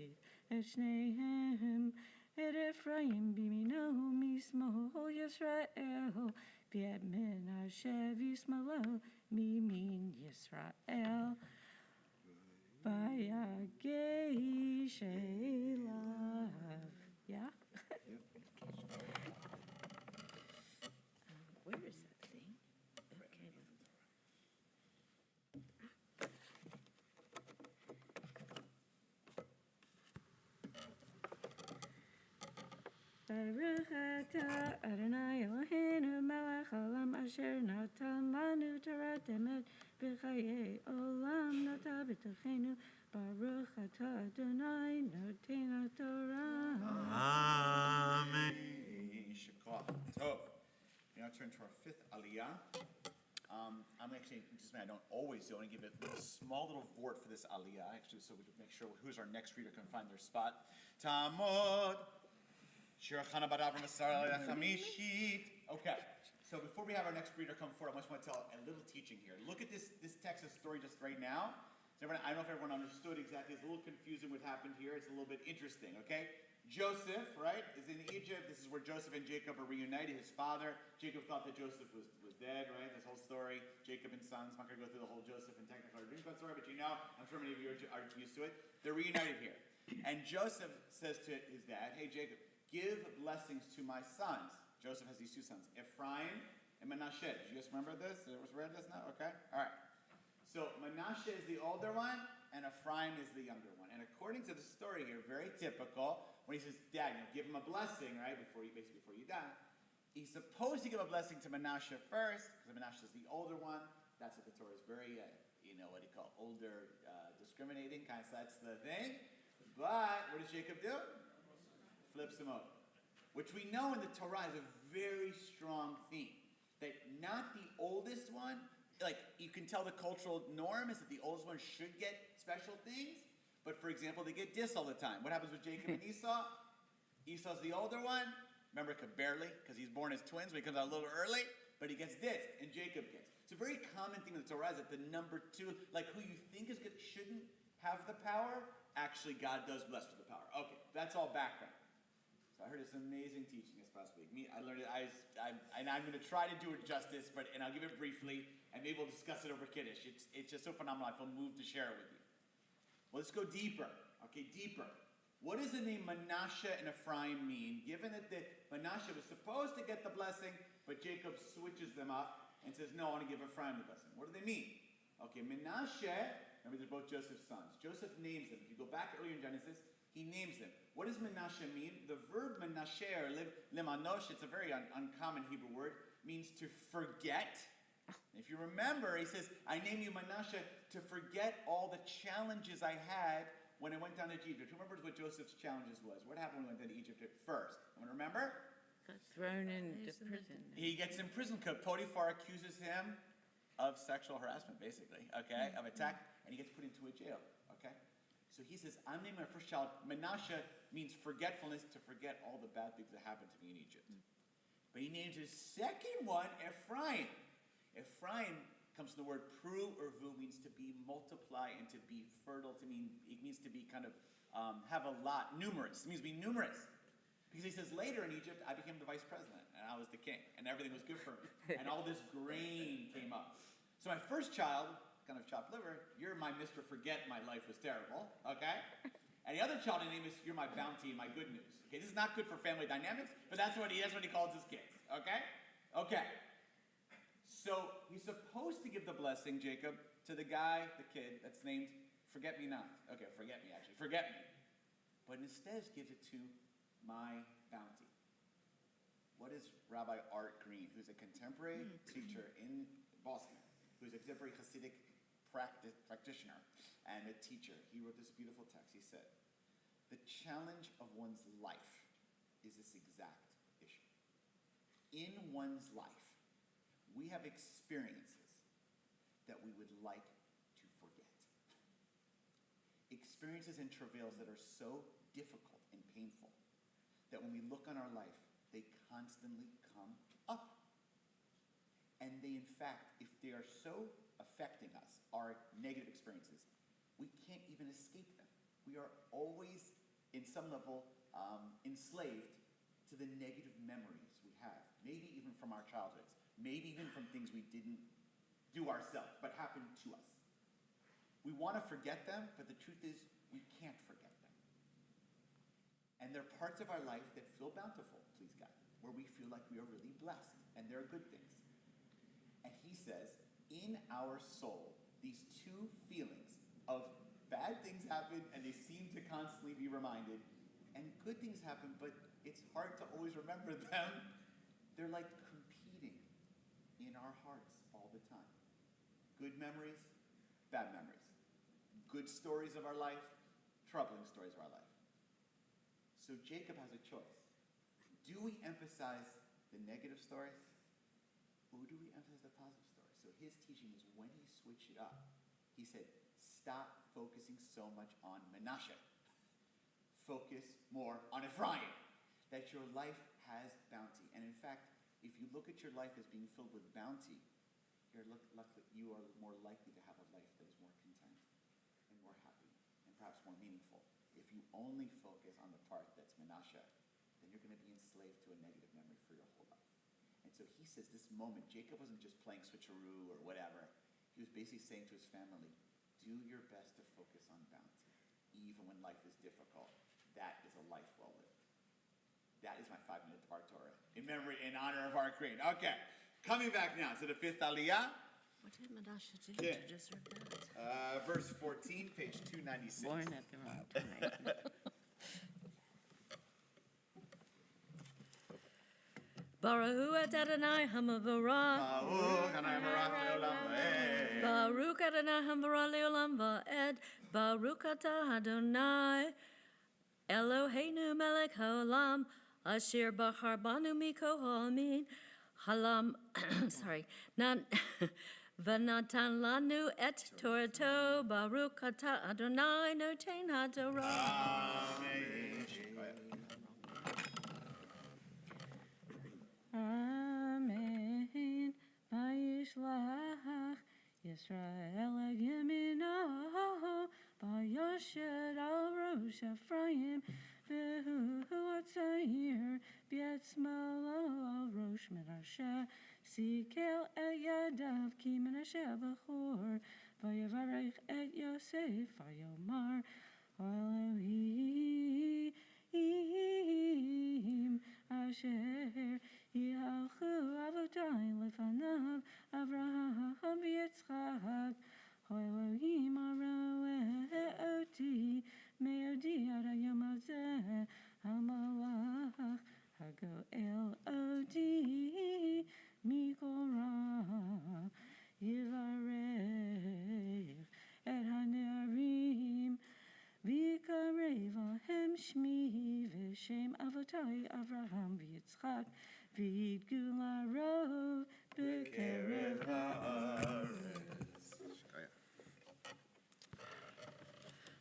et shnehem et Ephraim bimino mismo Yisrael v'et Menashe v'ismalo mimin Yisrael Vayagesh elav. Yeah? Where is that thing? Okay. Baruch atah Adonai Eloheinu melech haolam asher natan lanu Torah emet b'chayei olam nata b'tochenu. Baruch atah Adonai noten haTorah. Amen. Shekach. Tov. Now turn to our fifth aliyah. I'm actually, I don't always do. I want to give a small little vort for this aliyah, actually, so we can make sure who's our next reader can find their spot. Tamod. Shir Chana Bar Avram Asar Chamishit. Okay. So before we have our next reader come forward, I just want to tell a little teaching here. Look at this text of story just right now. I don't know if everyone understood exactly. It's a little confusing what happened here. It's a little bit interesting, okay? Joseph, right, is in Egypt. This is where Joseph and Jacob are reunited. His father, Jacob thought that Joseph was dead, right? This whole story, Jacob and sons. I'm not going to go through the whole Joseph and technical dream story, but you know, I'm sure many of you are used to it. They're reunited here. And Joseph says to his dad, hey, Jacob, give blessings to my sons. Joseph has these two sons, Ephraim and Menashe. Did you guys remember this? It was read this now? Okay? All right. So Menashe is the older one, and Ephraim is the younger one. And according to the story here, very typical, when he says, Dad, give him a blessing, right, before you die. He's supposed to give a blessing to Menashe first, because Menashe is the older one. That's what the Torah is very, what do you call it, older, discriminating, kind of, so that's the thing. But what does Jacob do? Flips him over. Which we know in the Torah is a very strong theme. That not the oldest one, like you can tell the cultural norm is that the oldest one should get special things. But for example, they get dis all the time. What happens with Jacob and Esau? Esau's the older one. Remember, barely, because he's born as twins, but he comes out a little early. But he gets dis, and Jacob gets. It's a very common thing in the Torah is that the number two, like who you think is good, shouldn't have the power, actually God does bless with the power. Okay, that's all background. So I heard this amazing teaching this past week. I learned it, and I'm going to try to do it justice, and I'll give it briefly, and maybe we'll discuss it over Kiddush. It's just so phenomenal, I feel moved to share it with you. Well, let's go deeper. Okay, deeper. What does the name Menashe and Ephraim mean, given that Menashe was supposed to get the blessing, but Jacob switches them up and says, no, I want to give Ephraim the blessing. What do they mean? Okay, Menashe, remember they're both Joseph's sons. Joseph names them. If you go back earlier in Genesis, he names them. What does Menashe mean? The verb Menashe, or limanosh, it's a very uncommon Hebrew word, means to forget. If you remember, he says, I name you Menashe to forget all the challenges I had when I went down to Egypt. Who remembers what Joseph's challenges was? What happened when he went down to Egypt at first? Anyone remember? Got thrown into prison. He gets in prison because Potiphar accuses him of sexual harassment, basically, okay, of attack, and he gets put into a jail, okay? So he says, I'm naming my first child. Menashe means forgetfulness, to forget all the bad things that happened to me in Egypt. But he names his second one Ephraim. Ephraim comes from the word pru or vu, means to be multiply and to be fertile. It means to be kind of have a lot, numerous. It means to be numerous. Because he says later in Egypt, I became the vice president and I was the king and everything was good for me. And all this grain came up. So my first child, kind of chopped liver, you're my Mr. Forget, my life was terrible, okay? And the other child I name is you're my bounty and my good news. Okay, this is not good for family dynamics, but that's what he calls his kids, okay? Okay. So he's supposed to give the blessing, Jacob, to the guy, the kid, that's named Forget Me Not. Okay, forget me actually, forget me. But instead gives it to my bounty. What is Rabbi Art Green, who's a contemporary teacher in Boston, who's a contemporary Hasidic practitioner and a teacher, he wrote this beautiful text. He said, the challenge of one's life is this exact issue. In one's life, we have experiences that we would like to forget. Experiences and travails that are so difficult and painful that when we look on our life, they constantly come up. And they, in fact, if they are so affecting us, our negative experiences, we can't even escape them. We are always, in some level, enslaved to the negative memories we have, maybe even from our childhoods. Maybe even from things we didn't do ourselves, but happened to us. We want to forget them, but the truth is, we can't forget them. And there are parts of our life that feel bountiful, please God, where we feel like we are really blessed, and there are good things. And he says, in our soul, these two feelings of bad things happen, and they seem to constantly be reminded, and good things happen, but it's hard to always remember them. They're like in our hearts all the time. Good memories, bad memories. Good stories of our life, troubling stories of our life. So Jacob has a choice. Do we emphasize the negative stories, or do we emphasize the positive stories? So his teaching is when he switched it up, he said, stop focusing so much on Menashe. Focus more on Ephraim. That your life has bounty. And in fact, if you look at your life as being filled with bounty, you are more likely to have a life that is more content and more happy and perhaps more meaningful. If you only focus on the part that's Menashe, then you're going to be enslaved to a negative memory for your whole life. And so he says this moment, Jacob wasn't just playing switcheroo or whatever. He was basically saying to his family, do your best to focus on bounty, even when life is difficult. That is a life well lived. That is my 5-minute Dvar Torah in memory, in honor of our Queen. Okay, coming back now to the 5th Aliyah. What did Menashe do to deserve that? Verse 14, page 296. Born at the wrong time. Baruch et Adonai Hamavara. Baruch Adonai Baruch Leolam Vaed. Baruch Adonai Hamavara Leolam Vaed. Baruch atah Adonai Eloheinu melech haolam asher bachar banu mikol ha'amin halam v'natan lanu et Torato Baruch atah Adonai noten haTorah. Amen. Vayishlach Yisrael Yemino Vayoshet al Rosh Ephraim V'hu Atzayir B'etzmalo al Rosh Menashe Sikel et Yadav Ki Menashe V'chor Vayevarech et Yosef Vayomar Elohim Asher Yihalchu Avotai Lefanav Avraham v'Yitzchak Elohim Aroeh Oti Me'odi Ad Hayom Hazeh HaMalach HaGoel Oti Mikol Ra Yivarech Et HaNe'arim V'ikarev Ahem Shmi V'Shem Avotai Avraham v'Yitzchak V'yidgu la'rov B'kerev ha'aretz.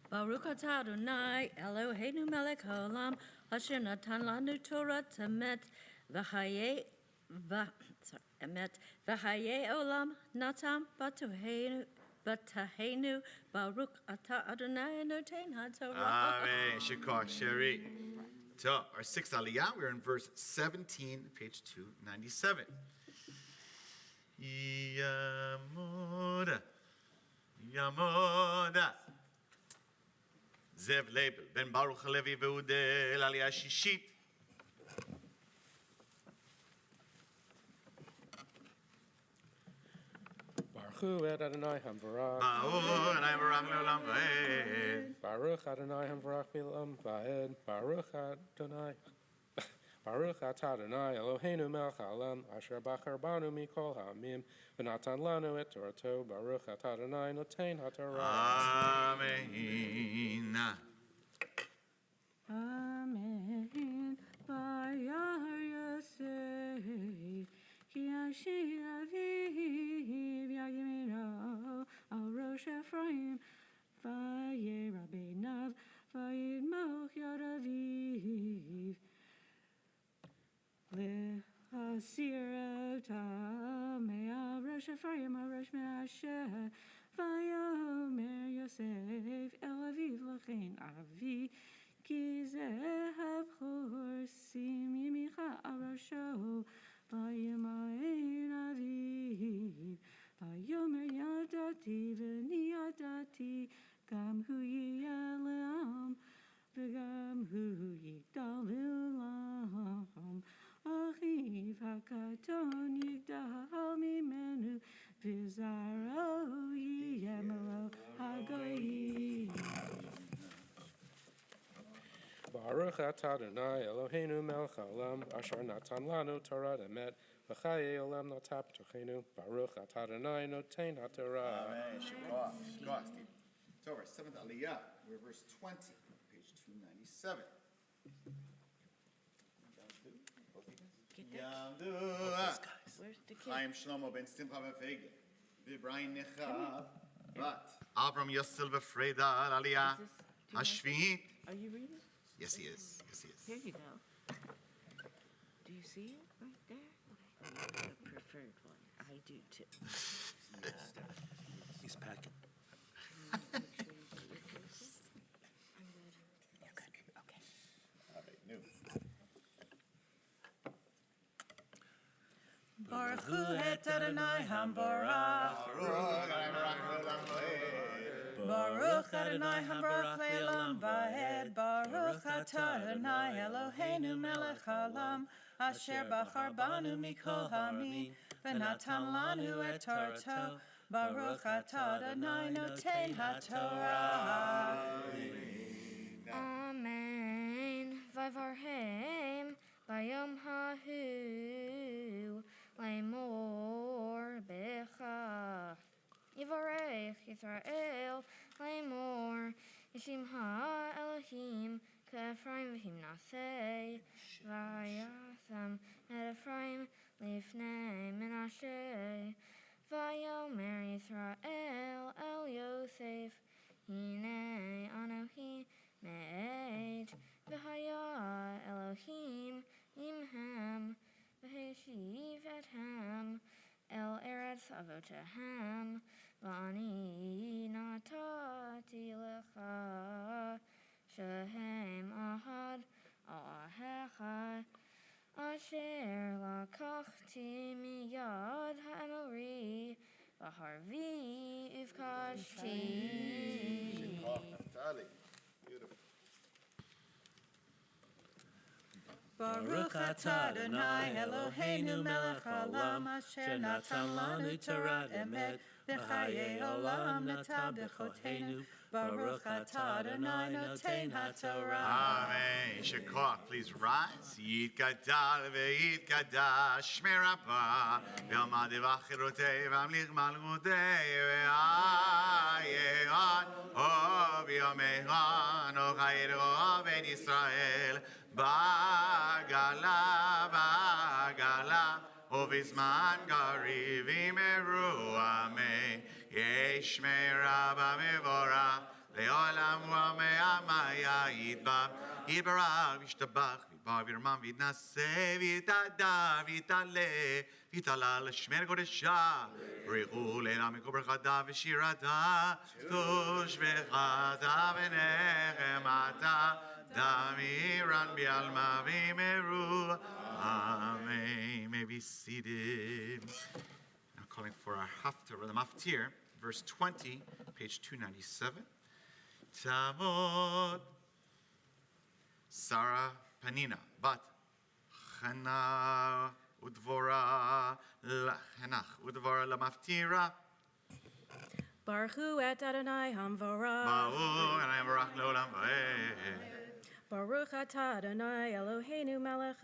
Baruch atah Adonai Eloheinu melech haolam asher natan lanu Torah temet v'hayei olam natam batahenu Baruch atah Adonai noten haTorah. Amen. Shikar Sheri. So, our sixth aliyah, we're in verse 17, page 297. Yamoda. Zev Lebel, Ben Baruch Halevi Veudel, aliyah shishit. Baruch Adonai Hamvarach. Baruch Adonai Baruch Leolam Vaed. Baruch Adonai Hamvarach Leolam Vaed. Baruch Adonai. Baruch atah Adonai Eloheinu melech haolam asher bachar banu mikol ha'amim v'natan lanu et Torato. Baruch atah Adonai noten haTorah. Amen. Amen. Vayar Yosef Ki Ashi Aviv Yagimino Al Rosh Ephraim Vaye Rabbeinav Vayidmoch Yad Aviv Le'asir Otam Me'al Rosh Ephraim Al Rosh Menashe Vayomer Yosef El Aviv L'chein Avi Ki Zehav Chorsim Yimicha Al Rosho Vayimayin Aviv Vayomer Yadati V'ni Yadati Gam Hu Yiyaleam V'gam Hu Yigdal L'olam Achiv HaKaton Yigdal Mimenu V'zaro Yiyemelo HaGoyim. Baruch atah Adonai Eloheinu melech haolam asher natan lanu Torah emet v'chayei olam notap tochenu. Baruch atah Adonai noten haTorah. Amen. Shikar. So, our seventh aliyah, we're verse 20, page 297. Yamdu. Where's the kid? Chaim Shlomo ben Simcha v'Fegel. V'Brian Necha. But Avram Yosel v'Freda aliyah hashviit. Are you reading? Yes, he is. Yes, he is. Here you go. Do you see it right there? The preferred one. I do too. He's packing. Make sure you get your places. I'm good. You're good. Okay. All right, new. Baruch Hu et Adonai Hamvarach. Baruch Adonai Hamvarach Le'olam Vaed. Baruch atah Adonai Eloheinu melech haolam asher bachar banu mikol ha'amim v'natan lanu et Torato. Baruch atah Adonai noten haTorah. Amen. Vavarhem Bayom hahu lemor becha. Yivarech Yisrael lemor Yishimha Elohim K'Ephraim v'himnaseh Vayasam et Ephraim lifnei Menashe Vayomer Yisrael El Yosef Hinei Anohi me'et V'haya Elohim imhem V'heshiv ethem El Eretz Avotehem V'ani natati lecha Shehem ahad Ahecha Asher lakachti miyad ha'emori V'harvi ivkashti. Beautiful. Baruch atah Adonai Eloheinu melech haolam asher natan lanu Torah emet v'chayei olam natan b'chotenu. Baruch atah Adonai noten haTorah. Amen. Shekoach, please rise. Yitgadal ve'yitgadash Shmei Rabbah v'yamad v'achirotei v'amlich malchutei v'ayehad v'yamehan ochayro v'et Yisrael Bagala, bagala, ובזמן קריב יאמרו אמן. יש מרבה מבורך, לעולם ומעמיה יתברך וישתבח, ויתברך וירומם ויתנשא ויתהדר ויתעלה, ויתעלה לשמר קודשה. ברכו לילה מכל ברכתה ושירתה, תושבחתה ונחמתה. Damiran bialma v'meru. Amen. May be seated. Now calling for our haftarah, the maftir, verse 20, page 297. Tamod Sarah Panina bat Chana udvora lamaftira. Baruch et Adonai Hamvorah. Baruch Adonai Barach Leolam Vayehi. Baruch atah Adonai Eloheinu melech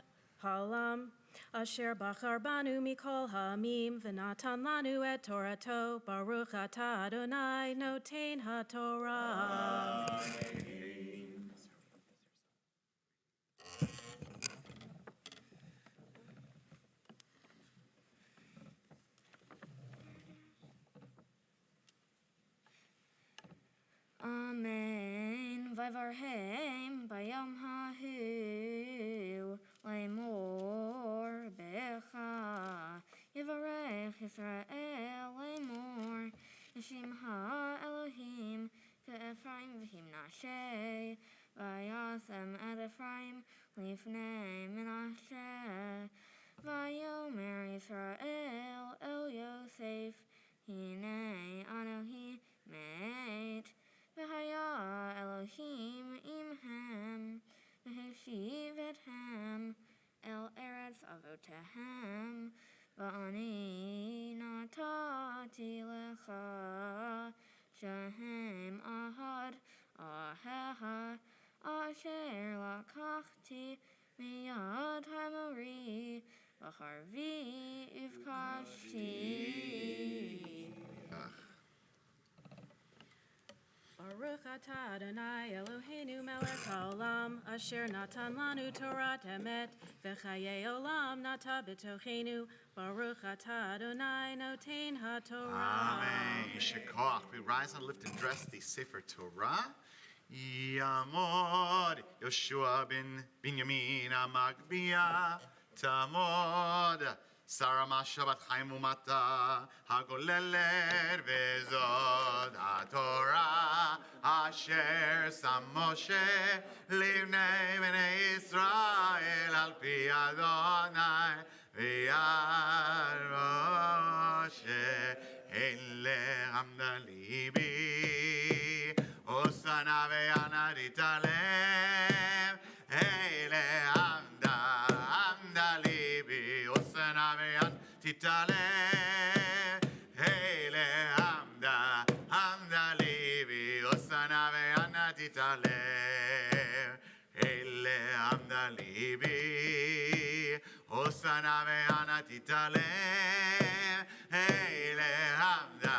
haolam asher bachar banu mikol ha'amim v'natan lanu et Torato. Baruch atah Adonai noten haTorah. Amen. Vayehi bayom hahu lemor becha. Yivarech Yisrael lemor Yishimha Elohim K'Ephraim v'himnashe Vayasem et Ephraim lifnei Menashe Vayomer Yisrael El Yosef Hinei Anohi me'et V'haya Elohim imhem v'heshiv ethem El Eretz Avotehem V'ani natati lecha Shehem ahad Aheha Asher lakachti miyad ha'emori V'harvi ivkashti. Baruch atah Adonai Eloheinu melech haolam asher natan lanu Torah emet v'chayei olam nata b'tochenu. Baruch atah Adonai noten haTorah. Amen. Shekoach. We rise and lift and dress the Sefer Torah. Yamod Yoshua ben Binyamin Amagbia Tamod Sarama Shabbat Hayim Umata Hagoleler Vezod HaTorah Asher Sam Moshe Livnei Bnei Yisrael Al Pi Adonai V'yad Moshe Ele Hamda Libi Osana Ve'ana Ritalem Ele Hamda Libi Osana Ve'ana Titalem Ele Hamda Libi Osana Ve'ana Titalem Ele Hamda Libi Osana ve'ana titalem. Hey lehamda,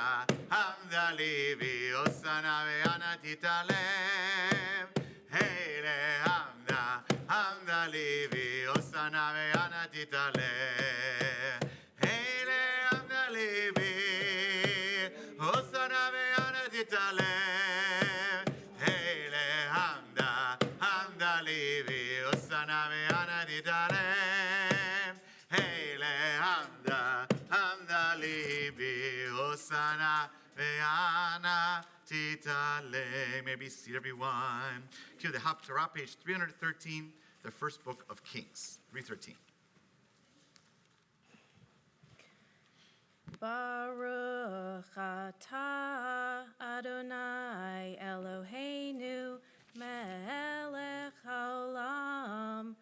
hamda livi. Osana ve'ana titalem. Hey lehamda, hamda livi. Osana ve'ana titalem. Hey lehamda livi. Osana ve'ana titalem. Hey lehamda, hamda livi. Osana ve'ana titalem. Hey lehamda, hamda livi. Osana ve'ana titalem. Maybe seat everyone. Cue the Haftarah, page 313, the first book of Kings. 313. Baruch atah Adonai Eloheinu melech haolam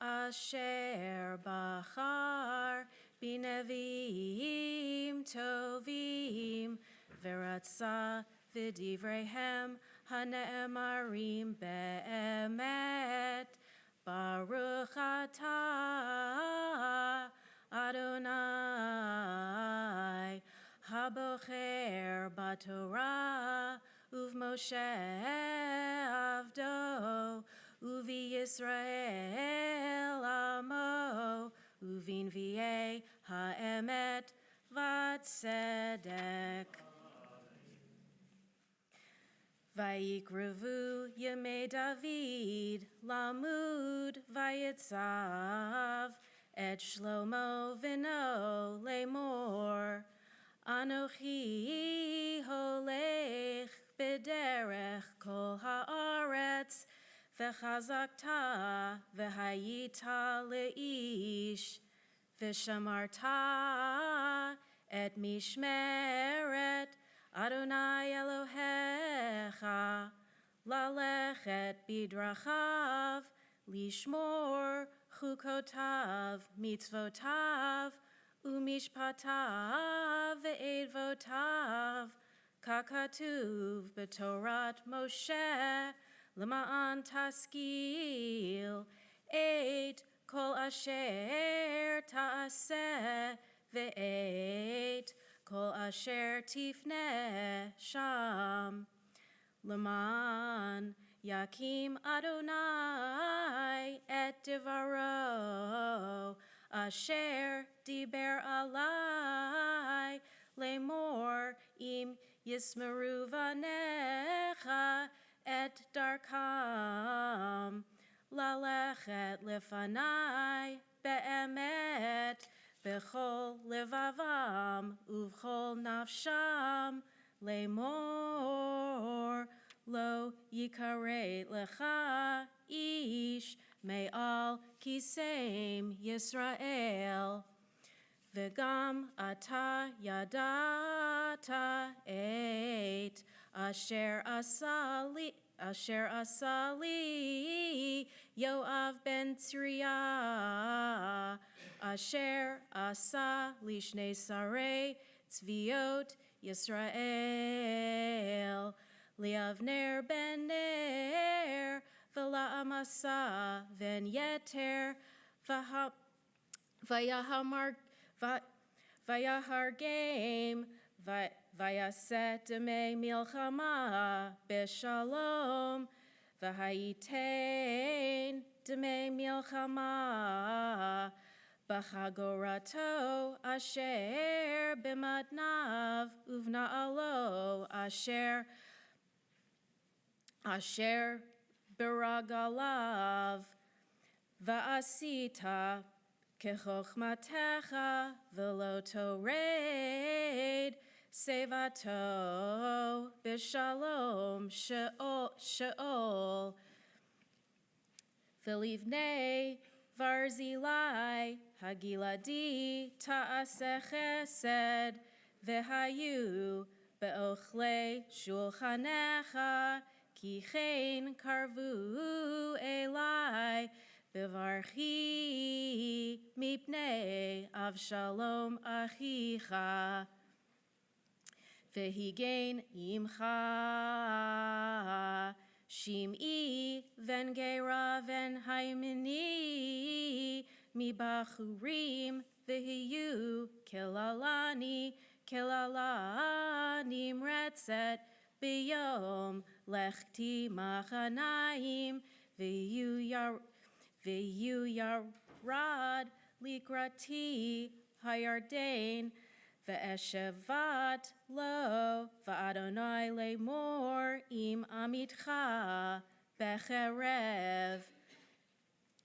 asher bachar b'neviim tovim v'ratza v'divreihem hane'emarim be'emet. Baruch atah Adonai habocher batorah uv Moshe avdo uvi Yisrael amo uvin vi'eh ha'emet v'tzedek. Vayikrevu Yemei David lamud vayitzav et Shlomo v'no lemor. Anochi holech b'derech kol haaretz v'chazakta v'hayita leish v'shamarta et mishmeret Adonai Elohecha lalechet bidrachav lishmor chukotav mitzvotav umishpatav ve'edvotav kakatuv b'torat Moshe lema'an taskil et kol asher ta'aseh ve'et kol asher tifneh sham leman yakim Adonai et divaro asher diber alai lemor im yismeru vanecha et darkam lalechet lefanai be'emet bechol levavam uvchol nafsham lemor lo yikare lecha ish me'al kisem Yisrael v'gam ata yadata et asher asali Yoav ben Tzriah asher asa lishnei sarei tzviot Yisrael liavner ben ner v'la'amasa ben yeter vayahar game vayaset demei milchama b'shalom v'hayitain demei milchama b'chagorato asher b'madnav uvna'alo asher b'ragalav va'asita kechochmatecha v'lo tored sevato b'shalom sheol v'livnei Varzilai Hagiladi Ta'aseh Chesed V'hayu Be'ochle Shulchanecha Ki Chen Karvu Elai Bevarchi Mipnei Avshalom Achicha V'higain Imcha Shim'i ven Gera ven Haimini mibachurim v'hiyu kilalani nimretzet biyom lechti machanayim v'hiyu yarad likrati hayardain ve'eshevat lo va'adonai lemor im amitcha becherev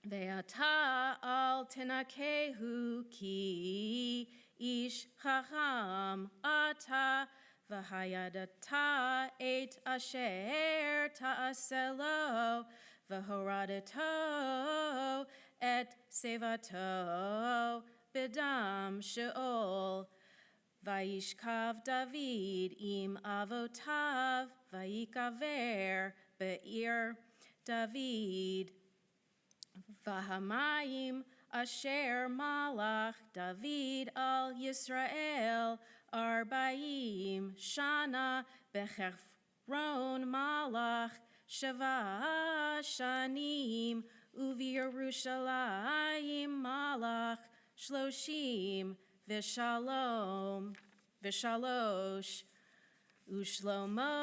ve'ata al tenakehu ki ish chacham ata v'hayadata et asher ta'aselo v'horadeto et sevato b'dam sheol vayishkav David im avotav vayikaver be'ir David v'hamayim asher malach David al Yisrael arbaim shana bechefron malach shava shanim uviYerushalayim malach shloshim v'shalosh ushlomo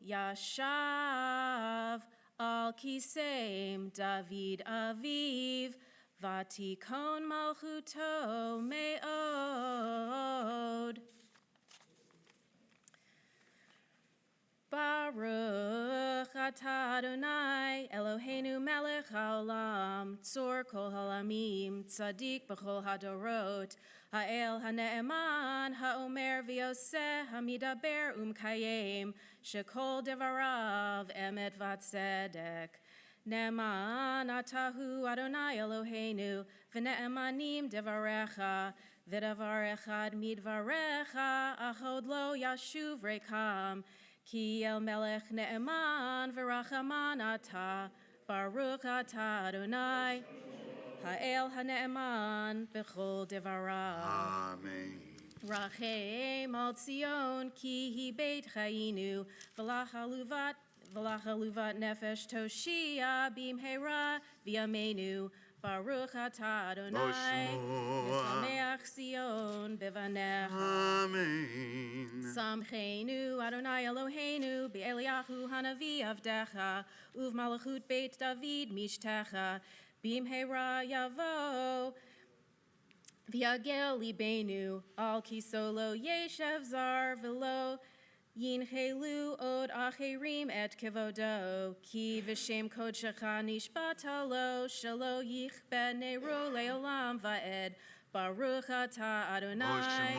yashav al kisem David aviv vatikon malchuto me'od. Baruch atah Adonai Eloheinu melech haolam tzor kol halamim tzadik b'chol hadorot ha'el ha'ne'eman ha'omer v'yoseh hamidaber umkayem shekol devarav emet v'tzedek ne'eman atahu Adonai Eloheinu v'ne'emanim devarecha v'davar echad midvarecha achod lo yashuv rekam Ki el melech ne'eman v'rachaman ata, Baruch ata Adonai, ha'el ha'ne'eman b'chol devarav. Amen. Rachem al Tzion, ki hi beit chayinu, v'lachaluvat nefesh toshia bimheira v'yameinu, Baruch atah Adonai, v'sameach Zion b'vanecha. Amen. Samcheinu Adonai Eloheinu be'Eliyahu hanavi avdecha uv'malachut beit David mishtecha bimheira yavo v'yagel libenu al kisolo yeshev zar v'lo Yinchelu od acherim et kevodo, ki v'shem kodshecha nishbata lo, shelo yichbe nero leolam va'ed, Baruch atah Adonai,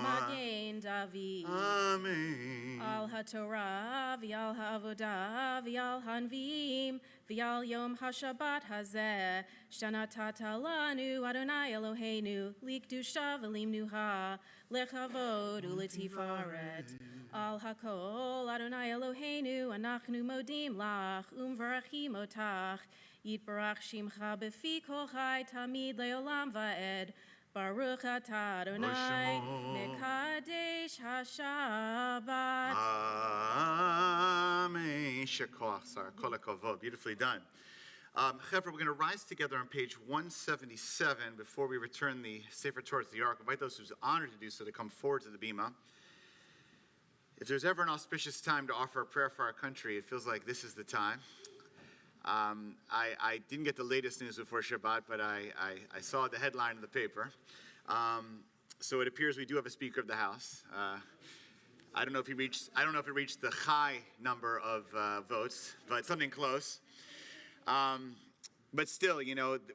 Magen David. Amen. Al haTorah v'al ha'avodah v'al hanviim v'al yom haShabbat hazeh shanatata lanu Adonai Eloheinu likdusha v'limnuha lechavod u'letifaret. Al hakol Adonai Eloheinu anachnu modim lach umvarachim otach yitbarach shimcha b'fi kol chai tamid leolam va'ed. Baruch atah Adonai mekadesh haShabbat. Amen. Shekoach, Sarah. Kol hakavod. Beautifully done. Chevra, we're going to rise together on page 177 before we return the Sefer Torah to the Ark. Invite those who's honored to do so to come forward to the bima. If there's ever an auspicious time to offer a prayer for our country, it feels like this is the time. I didn't get the latest news before Shabbat, but I saw the headline in the paper. So it appears we do have a Speaker of the House. I don't know if it reached the high number of votes, but something close. But still,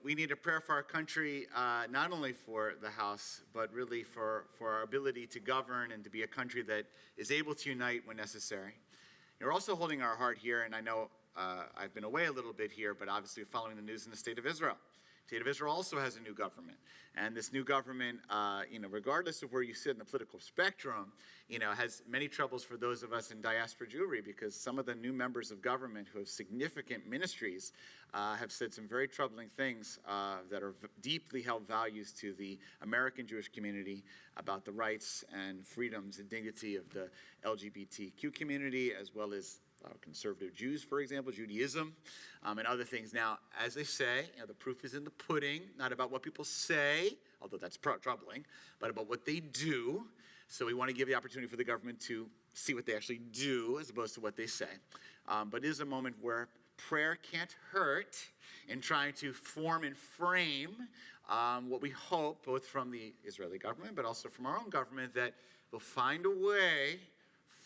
we need a prayer for our country, not only for the House, but really for our ability to govern and to be a country that is able to unite when necessary. We're also holding our heart here, and I know I've been away a little bit here, but obviously following the news in the state of Israel. The state of Israel also has a new government. And this new government, regardless of where you sit in the political spectrum, has many troubles for those of us in diaspora Jewry, because some of the new members of government who have significant ministries have said some very troubling things that are deeply held values to the American Jewish community about the rights and freedoms and dignity of the LGBTQ community, as well as conservative Jews, for example, Judaism, and other things. Now, as they say, the proof is in the pudding, not about what people say, although that's troubling, but about what they do. So we want to give the opportunity for the government to see what they actually do as opposed to what they say. But it is a moment where prayer can't hurt in trying to form and frame what we hope, both from the Israeli government, but also from our own government, that we'll find a way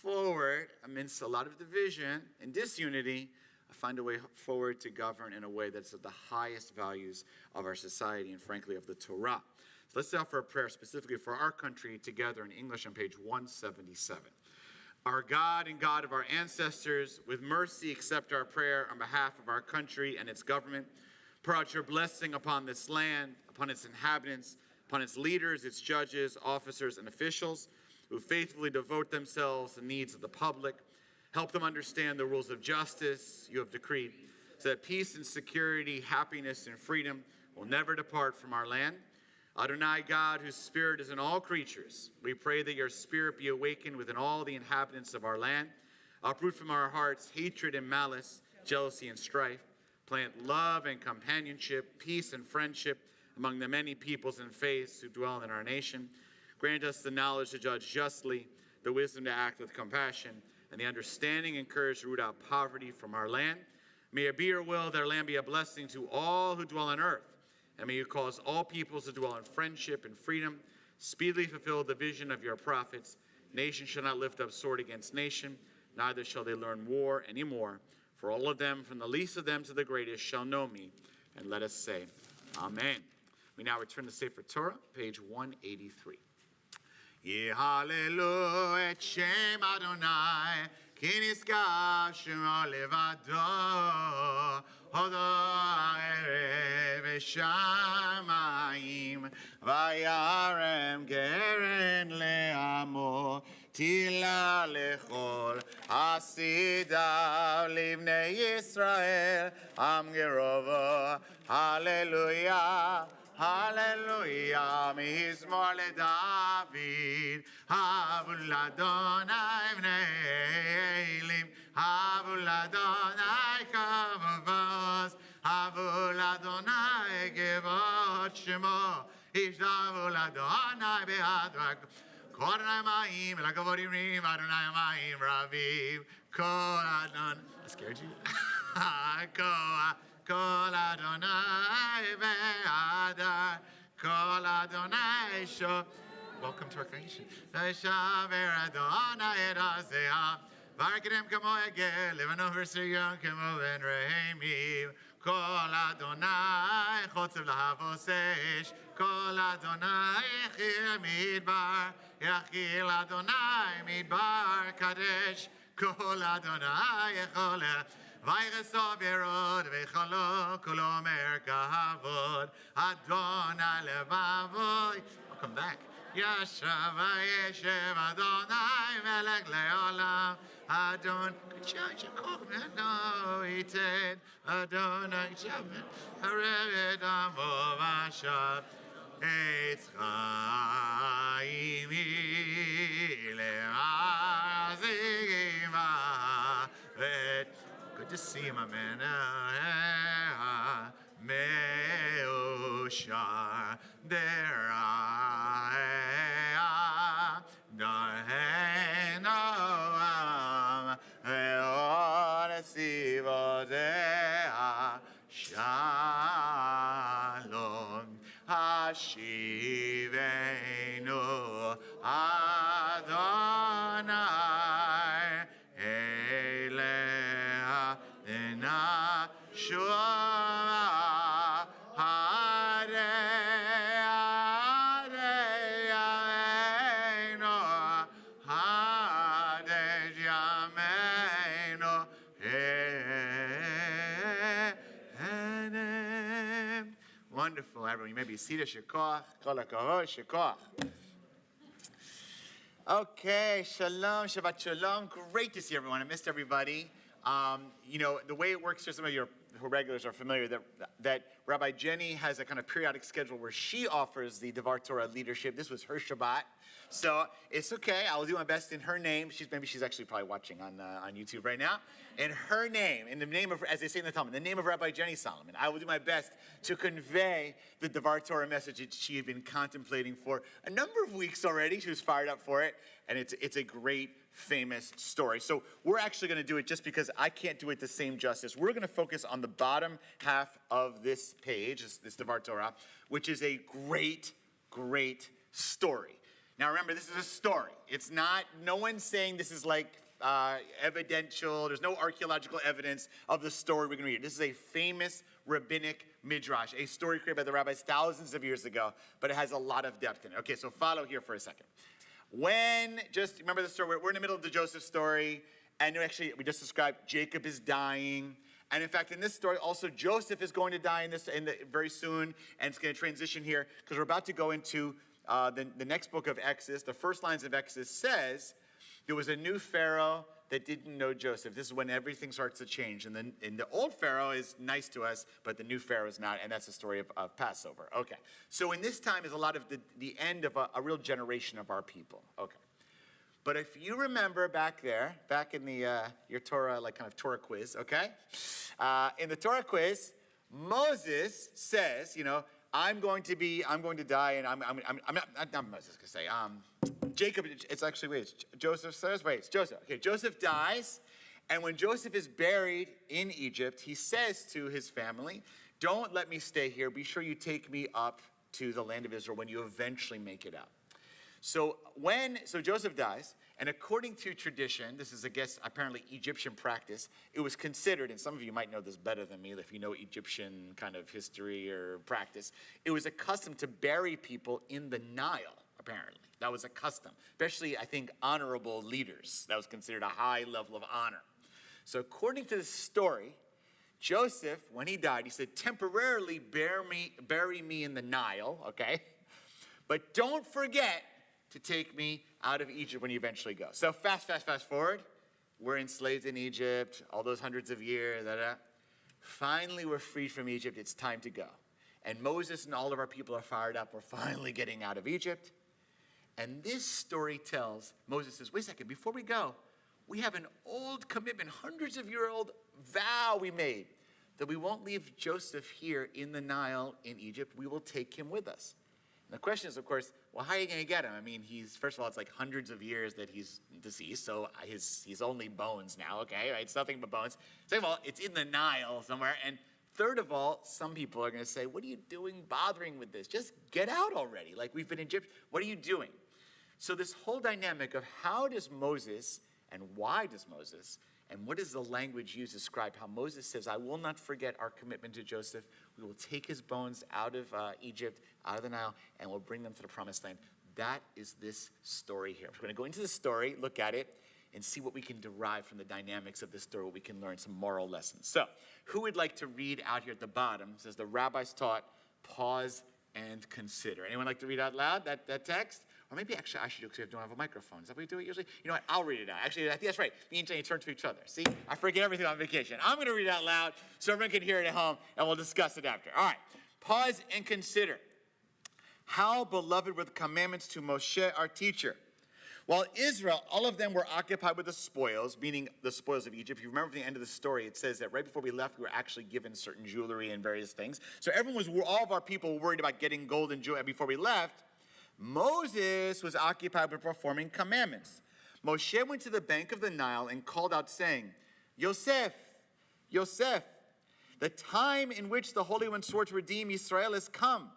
forward amidst a lot of division and disunity, find a way forward to govern in a way that's of the highest values of our society and, frankly, of the Torah. So let's offer a prayer specifically for our country together in English on page 177. Our God and God of our ancestors, with mercy accept our prayer on behalf of our country and its government. Pour out your blessing upon this land, upon its inhabitants, upon its leaders, its judges, officers, and officials, who faithfully devote themselves to the needs of the public. Help them understand the rules of justice you have decreed, so that peace and security, happiness and freedom will never depart from our land. Adonai, God, whose spirit is in all creatures, we pray that your spirit be awakened within all the inhabitants of our land. Uproot from our hearts hatred and malice, jealousy and strife. Plant love and companionship, peace and friendship among the many peoples and faiths who dwell in our nation. Grant us the knowledge to judge justly, the wisdom to act with compassion, and the understanding and courage to root out poverty from our land. May it be your will that our land be a blessing to all who dwell on earth, and may you cause all peoples to dwell in friendship and freedom. Speedily fulfill the vision of your prophets. Nation shall not lift up sword against nation, neither shall they learn war anymore. For all of them, from the least of them to the greatest, shall know me. And let us say, Amen. We now return to Sefer Torah, page 183. Yehallelu et Shem Adonai, ki niskar shemo levado, hodo ha'erev v'shamayim, vayarem geren le'amo, tila lechol hasidav livnei Yisrael, am gerovo, hallelujah. Hallelujah, mizmor leDavid, havu l'Adonai bnei Elim, havu l'Adonai kavavos, havu l'Adonai kevod shemo, ishtavu l'Adonai be'adrak, kol Adonai ma'im, l'kavod imrim, Adonai ma'im ravim, kol Adonai, I scared you? Kol Adonai ve'adar, kol Adonai sho. Welcome to our congregation. Ve'shaver Adonai et hazeah, v'arkedem kamo egel, livenu v'siyam kamo ben reimim. Kol Adonai chotzev lahavos esh, kol Adonai yechil midbar, yechil Adonai midbar kadesh, kol Adonai yecholeh. Vayreso berod vechalo kolomer kavod Adonai levavoy. I'll come back. Yashav vayeshev Adonai melech leolam Adon. Good job, Jacob. No, he said Adonai Shabbat. Harevet amo vashav. Etz Hayim le'azigim v'et. Good to see you, my man. Me'oshar dera'eh dar'henoam ve'onesivodea shalom hashivenu Adonai eleha dena shua hare hare yameinu hare yameinu enem. Wonderful, everyone. You may be seated. Shekoach, kol hakavod, shekoach. Okay, shalom, Shabbat shalom. Great to see everyone. I missed everybody. The way it works here, some of your regulars are familiar, that that Rabbi Jenny has a kind of periodic schedule where she offers the Devar Torah leadership. This was her Shabbat. So it's okay. I will do my best in her name. Maybe she's actually probably watching on YouTube right now. In her name, in the name of, as they say in the Talmud, in the name of Rabbi Jenny Solomon, I will do my best to convey the Devar Torah message that she had been contemplating for a number of weeks already. She was fired up for it, and it's a great, famous story. So we're actually going to do it just because I can't do it the same justice. We're going to focus on the bottom half of this page, this Devar Torah, which is a great, great story. Now remember, this is a story. It's not, no one's saying this is like evidential. There's no archaeological evidence of the story we're going to read. This is a famous rabbinic midrash, a story created by the rabbis thousands of years ago, but it has a lot of depth in it. Okay, so follow here for a second. Just remember the story, we're in the middle of the Joseph story, and actually we just described Jacob is dying. And in fact, in this story, also Joseph is going to die very soon, and it's going to transition here, because we're about to go into the next book of Exodus. The first lines of Exodus says, there was a new Pharaoh that didn't know Joseph. This is when everything starts to change. And then the old Pharaoh is nice to us, but the new Pharaoh is not, and that's the story of Passover. Okay, so in this time is a lot of the end of a real generation of our people. Okay, but if you remember back in your Torah, like kind of Torah quiz, okay? In the Torah quiz, Moses says, I'm going to die, and I'm not Moses gonna say. Jacob, it's Joseph says, it's Joseph. Okay, Joseph dies, and when Joseph is buried in Egypt, he says to his family, don't let me stay here. Be sure you take me up to the land of Israel when you eventually make it out. So Joseph dies, and according to tradition, this is, I guess, apparently Egyptian practice, it was considered, and some of you might know this better than me if you know Egyptian kind of history or practice, it was a custom to bury people in the Nile, apparently. That was a custom, especially, I think, honorable leaders. That was considered a high level of honor. So according to the story, Joseph, when he died, he said, temporarily bury me in the Nile, okay? But don't forget to take me out of Egypt when you eventually go. So fast forward. We're enslaved in Egypt, all those hundreds of years, Finally, we're freed from Egypt. It's time to go. And Moses and all of our people are fired up. We're finally getting out of Egypt. And this story tells, Moses says, wait a second, before we go, we have an old commitment, hundreds of year old vow we made that we won't leave Joseph here in the Nile in Egypt. We will take him with us. And the question is, of course, well, how are you going to get him? I mean, first of all, it's like hundreds of years that he's deceased, so he's only bones now, okay, right? It's nothing but bones. Second of all, it's in the Nile somewhere. And third of all, some people are going to say, what are you doing bothering with this? Just get out already. Like, we've been in Egypt. What are you doing? So this whole dynamic of how does Moses and why does Moses and what is the language used to describe how Moses says, I will not forget our commitment to Joseph. We will take his bones out of Egypt, out of the Nile, and we'll bring them to the promised land. That is this story here. We're going to go into the story, look at it, and see what we can derive from the dynamics of this story, what we can learn, some moral lessons. So, who would like to read out here at the bottom? It says, the rabbis taught, pause and consider. Anyone like to read out loud that text? Or maybe actually I should do it because we don't have a microphone. Is that what we do it usually? You know what? I'll read it out. Actually, I think that's right. Me and Jenny turn to each other. See? I forget everything on vacation. I'm going to read it out loud so everyone can hear it at home, and we'll discuss it after. All right. Pause and consider. How beloved were the commandments to Moshe, our teacher. While Israel, all of them were occupied with the spoils, meaning the spoils of Egypt. If you remember at the end of the story, it says that right before we left, we were actually given certain jewelry and various things. So all of our people were worried about getting gold and jewelry before we left. Moses was occupied with performing commandments. Moshe went to the bank of the Nile and called out saying, Yosef, Yosef, the time in which the Holy One swore to redeem Israel has come.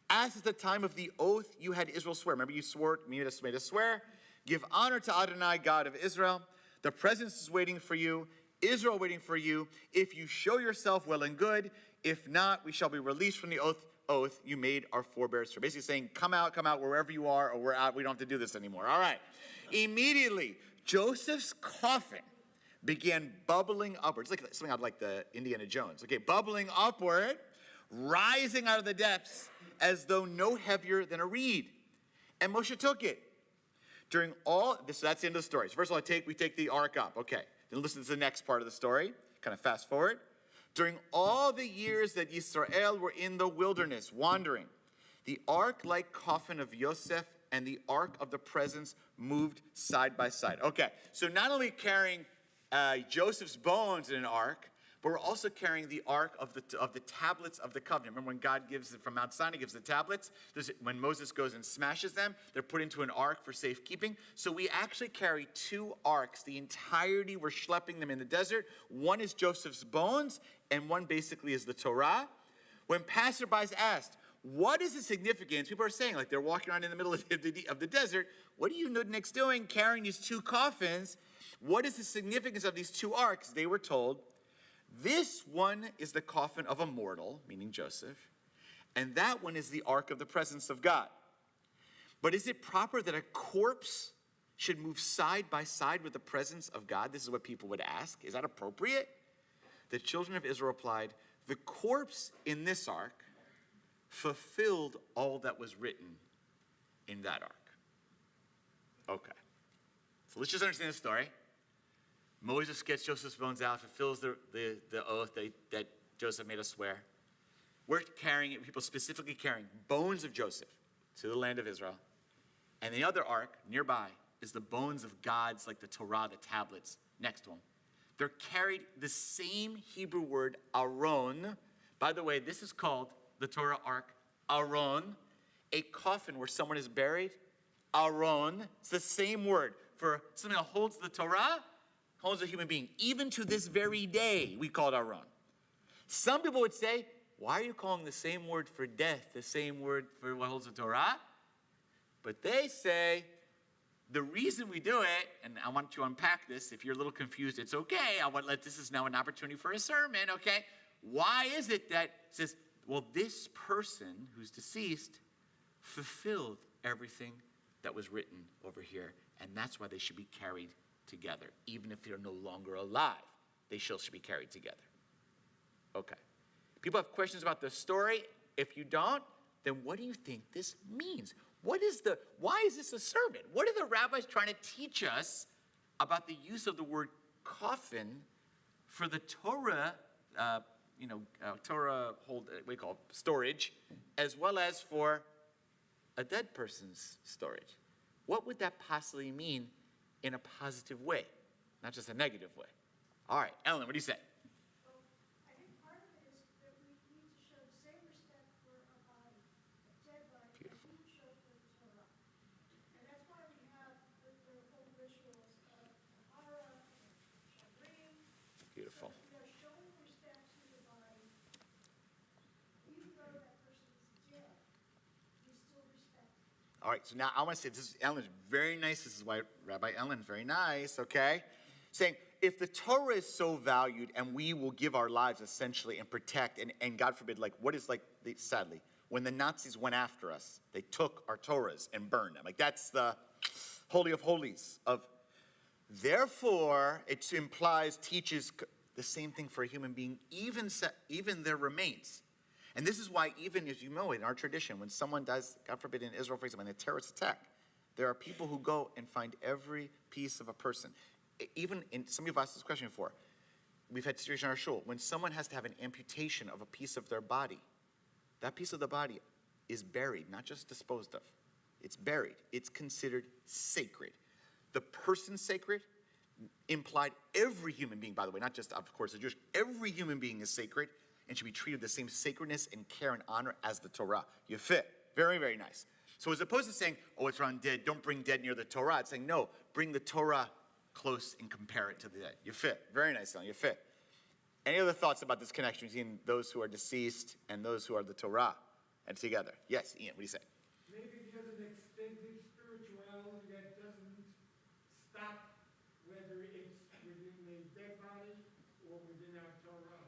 As is the time of the oath you had Israel swear. Remember you made us swear. Give honor to Adonai, God of Israel. The presence is waiting for you. Israel waiting for you. If you show yourself well and good, if not, we shall be released from the oath you made our forebears. So basically saying, come out wherever you are, or we're out. We don't have to do this anymore. All right. Immediately, Joseph's coffin began bubbling upwards. It's like something out like the Indiana Jones. Okay, bubbling upward, rising out of the depths as though no heavier than a reed. And Moshe took it. During all this, that's the end of the story. So first of all, we take the ark up. Okay. Then listen to the next part of the story. Kind of fast forward. During all the years that Yisrael were in the wilderness, wandering, the ark-like coffin of Yosef and the ark of the presence moved side by side. Okay, so not only carrying Joseph's bones in an ark, but we're also carrying the ark of the tablets of the covenant. Remember when God gives it from Mount Sinai, gives the tablets? When Moses goes and smashes them, they're put into an ark for safekeeping. So we actually carry two arks. The entirety, we're schlepping them in the desert. One is Joseph's bones, and one basically is the Torah. When passerbys asked, what is the significance? People are saying, like they're walking around in the middle of the desert. What are you nudniks doing carrying these two coffins? What is the significance of these two arks? They were told, this one is the coffin of a mortal, meaning Joseph, and that one is the ark of the presence of God. But is it proper that a corpse should move side by side with the presence of God? This is what people would ask. Is that appropriate? The children of Israel replied, the corpse in this ark fulfilled all that was written in that ark. Okay. So let's just understand the story. Moses gets Joseph's bones out, fulfills the oath that Joseph made us swear. We're carrying it, people specifically carrying bones of Joseph to the land of Israel. And the other ark nearby is the bones of gods, like the Torah, the tablets, next to them. They're carried the same Hebrew word, aron. By the way, this is called the Torah ark, aron. A coffin where someone is buried, aron. It's the same word for something that holds the Torah, holds a human being. Even to this very day, we call it aron. Some people would say, why are you calling the same word for death the same word for what holds the Torah? But they say, the reason we do it, and I want to unpack this. If you're a little confused, it's okay. This is now an opportunity for a sermon, okay? Why is it that it says, well, this person who's deceased fulfilled everything that was written over here, and that's why they should be carried together. Even if they're no longer alive, they still should be carried together. Okay. People have questions about the story. If you don't, then what do you think this means? Why is this a sermon? What are the rabbis trying to teach us about the use of the word coffin for the Torah, Torah storage, as well as for a dead person's storage? What would that possibly mean in a positive way, not just a negative way? All right, Ellen, what do you say? I think part of it is that we need to show the same respect for our body, a dead body, as we show for the Torah. And that's why we have the whole rituals of Tahara, Shabbat. Beautiful. So we are showing respect to the body, even though that person is dead, we still respect it. All right, so now I want to say, this is Ellen's very nice. This is why Rabbi Ellen, very nice, okay? Saying, if the Torah is so valued and we will give our lives essentially and protect, and God forbid, sadly, when the Nazis went after us, they took our Torahs and burned them. Like, that's the Holy of Holies of. Therefore, it teaches the same thing for a human being, even their remains. And this is why, even as you know, in our tradition, when someone dies, God forbid, in Israel, for example, in a terrorist attack, there are people who go and find every piece of a person. Even in, some of you have asked this question before. We've had situations in our shul. When someone has to have an amputation of a piece of their body, that piece of the body is buried, not just disposed of. It's buried. It's considered sacred. The person's sacred implied every human being, by the way, not just, of course, the Jewish, every human being is sacred and should be treated with the same sacredness and care and honor as the Torah. You fit. Very, very nice. So as opposed to saying, oh, it's around dead, don't bring dead near the Torah, it's saying, no, bring the Torah close and compare it to the dead. You fit. Very nice, Ellen. You fit. Any other thoughts about this connection between those who are deceased and those who are the Torah and together? Yes, Ian, what do you say? Maybe there's an extended spirituality that doesn't stop whether it's within the dead body or within our Torah.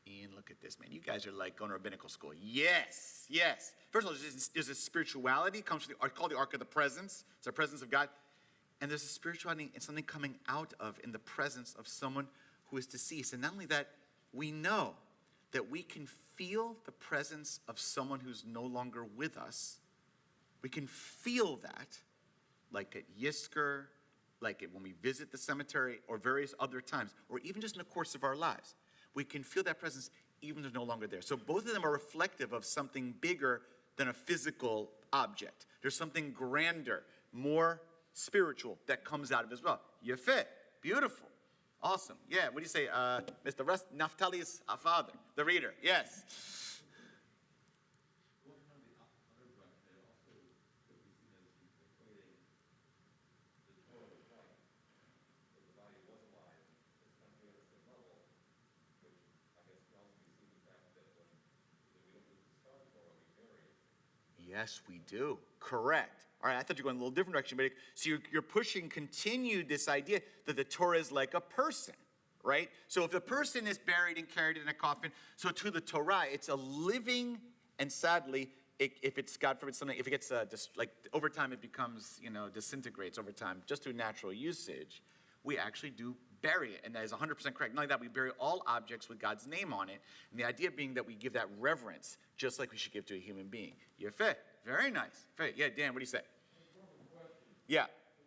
Ian, look at this, man. You guys are like going to rabbinical school. Yes, yes. First of all, there's a spirituality. It comes from called the Ark of the Presence. It's the presence of God. And there's a spirituality and something coming out of in the presence of someone who is deceased. And not only that, we know that we can feel the presence of someone who's no longer with us. We can feel that, like at Yisker, like when we visit the cemetery, or various other times, or even just in the course of our lives. we can feel that presence even if they're no longer there. So both of them are reflective of something bigger than a physical object. There's something grander, more spiritual that comes out of it as well. Yefeh, beautiful, awesome. Yeah, what do you say, Mr. Russ? Naftali's father, the reader, yes. Yes, we do. Correct. All right, I thought you were going a little different direction, but so you're pushing continued this idea that the Torah is like a person, right? So if the person is buried and carried in a coffin, so to the Torah, it's a living, and sadly, if it's, God forbid, something, if it gets, like over time it becomes, disintegrates over time, just through natural usage, we actually do bury it, and that is 100% correct. Not only that, we bury all objects with God's name on it, and the idea being that we give that reverence, just like we should give to a human being. Yefeh, very nice. Yeah, Dan, what do you say? Yeah.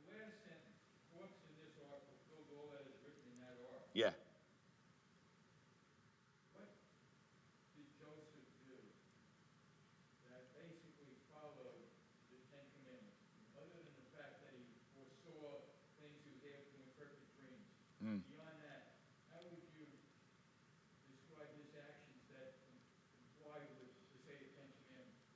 The last sentence, what's in this ark fulfilled all that is written in that ark. Yeah. What did Joseph do that basically followed the Ten Commandments, other than the fact that he foresaw things he was able to interpret dreams? Beyond that, how would you describe his actions that comply with, to say, the Ten Commandments?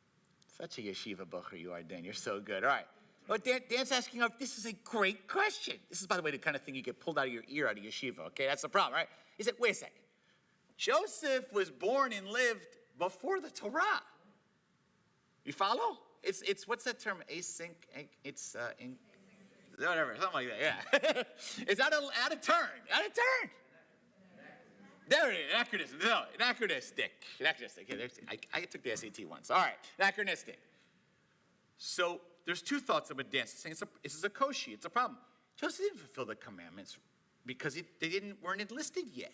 Such a yeshiva bocher you are, Dan. You're so good. All right. Well, Dan's asking, this is a great question. This is, by the way, the kind of thing you get pulled out of your ear out of yeshiva, okay? That's the problem, right? He said, wait a second. Joseph was born and lived before the Torah. You follow? It's what's that term? Async? It's, whatever, something like that, yeah. It's out of turn. There it is, anachronism. No, anachronistic. I took the SAT once. All right, anachronistic. So there's two thoughts of a dance. Saying this is a koshi, it's a problem. Joseph didn't fulfill the commandments because they weren't enlisted yet.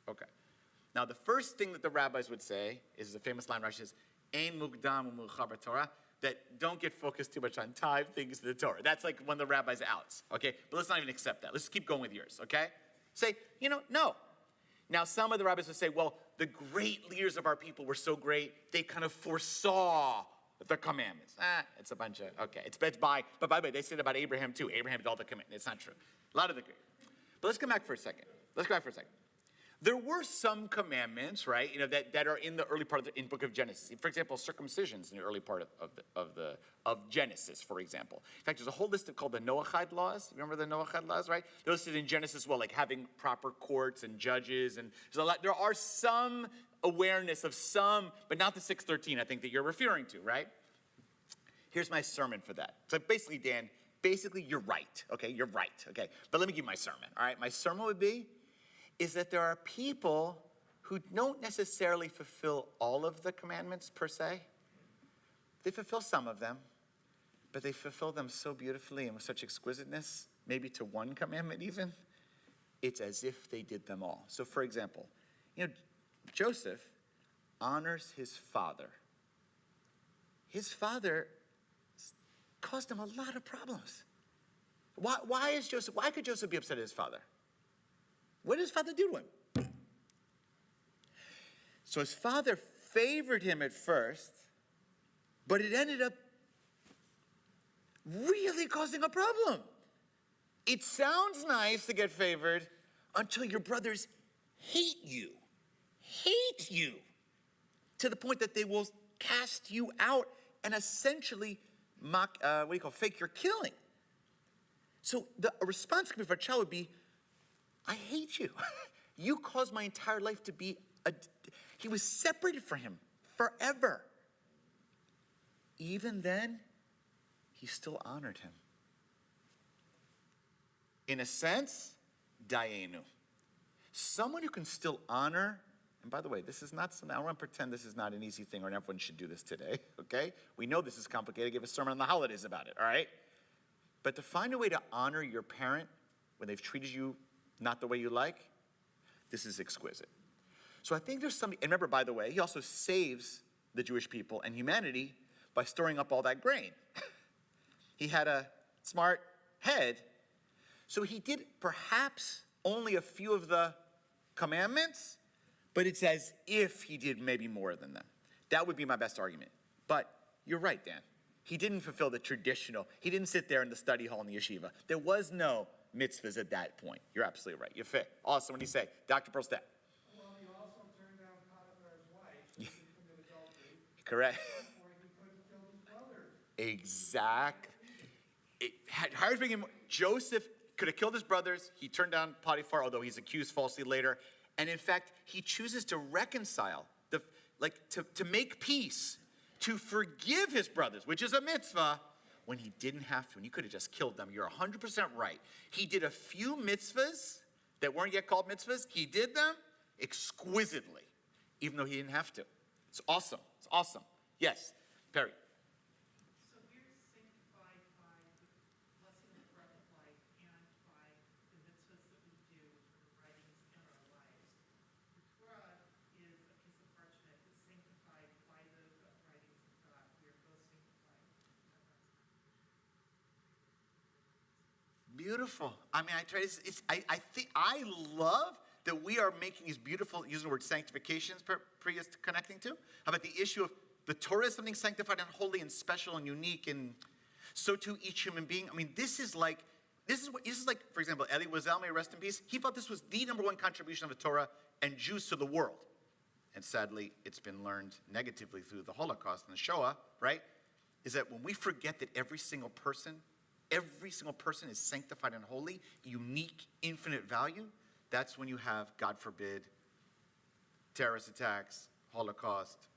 Okay. Now the first thing that the rabbis would say is a famous line. Rashi says, "Ein mukdam u'muchar b'Torah," that don't get focused too much on time things to the Torah. That's like one of the rabbis' outs. Okay, but let's not even accept that. Let's keep going with yours. Okay, say no. Now, some of the rabbis would say, well, the great leaders of our people were so great, they kind of foresaw the commandments. It's a bunch of, okay. But by the way, they said about Abraham too. Abraham did all the commandments. It's not true. A lot of the great. But let's come back for a second. There were some commandments, right, that are in the early part of the book of Genesis. For example, circumcision's in the early part of Genesis, for example. In fact, there's a whole list called the Noahide laws. Remember the Noahide laws, right? Those listed in Genesis, well, like having proper courts and judges, and there's a lot. There are some awareness of some, but not the 613, I think, that you're referring to, right? Here's my sermon for that. So basically, Dan, you're right, okay? You're right, okay? But let me give you my sermon, all right? My sermon would be, is that there are people who don't necessarily fulfill all of the commandments per se. They fulfill some of them, but they fulfill them so beautifully and with such exquisiteness, maybe to one commandment even, it's as if they did them all. So for example, Joseph honors his father. His father caused him a lot of problems. Why could Joseph be upset at his father? What did his father do to him? So his father favored him at first, but it ended up really causing a problem. It sounds nice to get favored until your brothers hate you, to the point that they will cast you out and essentially fake your killing. So a response for a child would be, I hate you. You caused my entire life to be he was separated from him forever. Even then, he still honored him. In a sense, Dayenu. Someone who can still honor, and by the way, this is not something, I don't want to pretend this is not an easy thing or everyone should do this today, okay? We know this is complicated. Give a sermon on the holidays about it, all right? But to find a way to honor your parent when they've treated you not the way you like, this is exquisite. So I think there's something, and remember, by the way, he also saves the Jewish people and humanity by storing up all that grain. He had a smart head, so he did perhaps only a few of the commandments, but it's as if he did maybe more than them. That would be my best argument. But you're right, Dan. He didn't fulfill the traditional. He didn't sit there in the study hall in the yeshiva. There was no mitzvahs at that point. You're absolutely right. You're fit. Awesome. What do you say? Dr. Perlstadt. Well, he also turned down Potiphar's wife, so he committed adultery. Correct. Therefore, he couldn't kill his brother. Exact. Joseph could have killed his brothers. He turned down Potiphar, although he's accused falsely later. And in fact, he chooses to reconcile, to make peace, to forgive his brothers, which is a mitzvah, when he didn't have to, and he could have just killed them. You're 100% right. He did a few mitzvahs that weren't yet called mitzvahs. He did them exquisitely, even though he didn't have to. It's awesome. It's awesome. Yes, Perry. So we're sanctified by the blessing of the breath of life and by the mitzvahs that we do, which are the writings in our lives. The Torah is a piece of parchment that's sanctified by the writings of God. We are both sanctified. Beautiful. I mean, I love that we are making these beautiful, using the word sanctifications, Priya's connecting to. How about the issue of the Torah is something sanctified and holy and special and unique, and so too each human being. I mean, this is like, for example, Eli Wiesel, may rest in peace. He felt this was the number one contribution of the Torah and Jews to the world. And sadly, it's been learned negatively through the Holocaust and the Shoah, right? Is that when we forget that every single person is sanctified and holy, unique, infinite value, that's when you have, God forbid, terrorist attacks, Holocaust,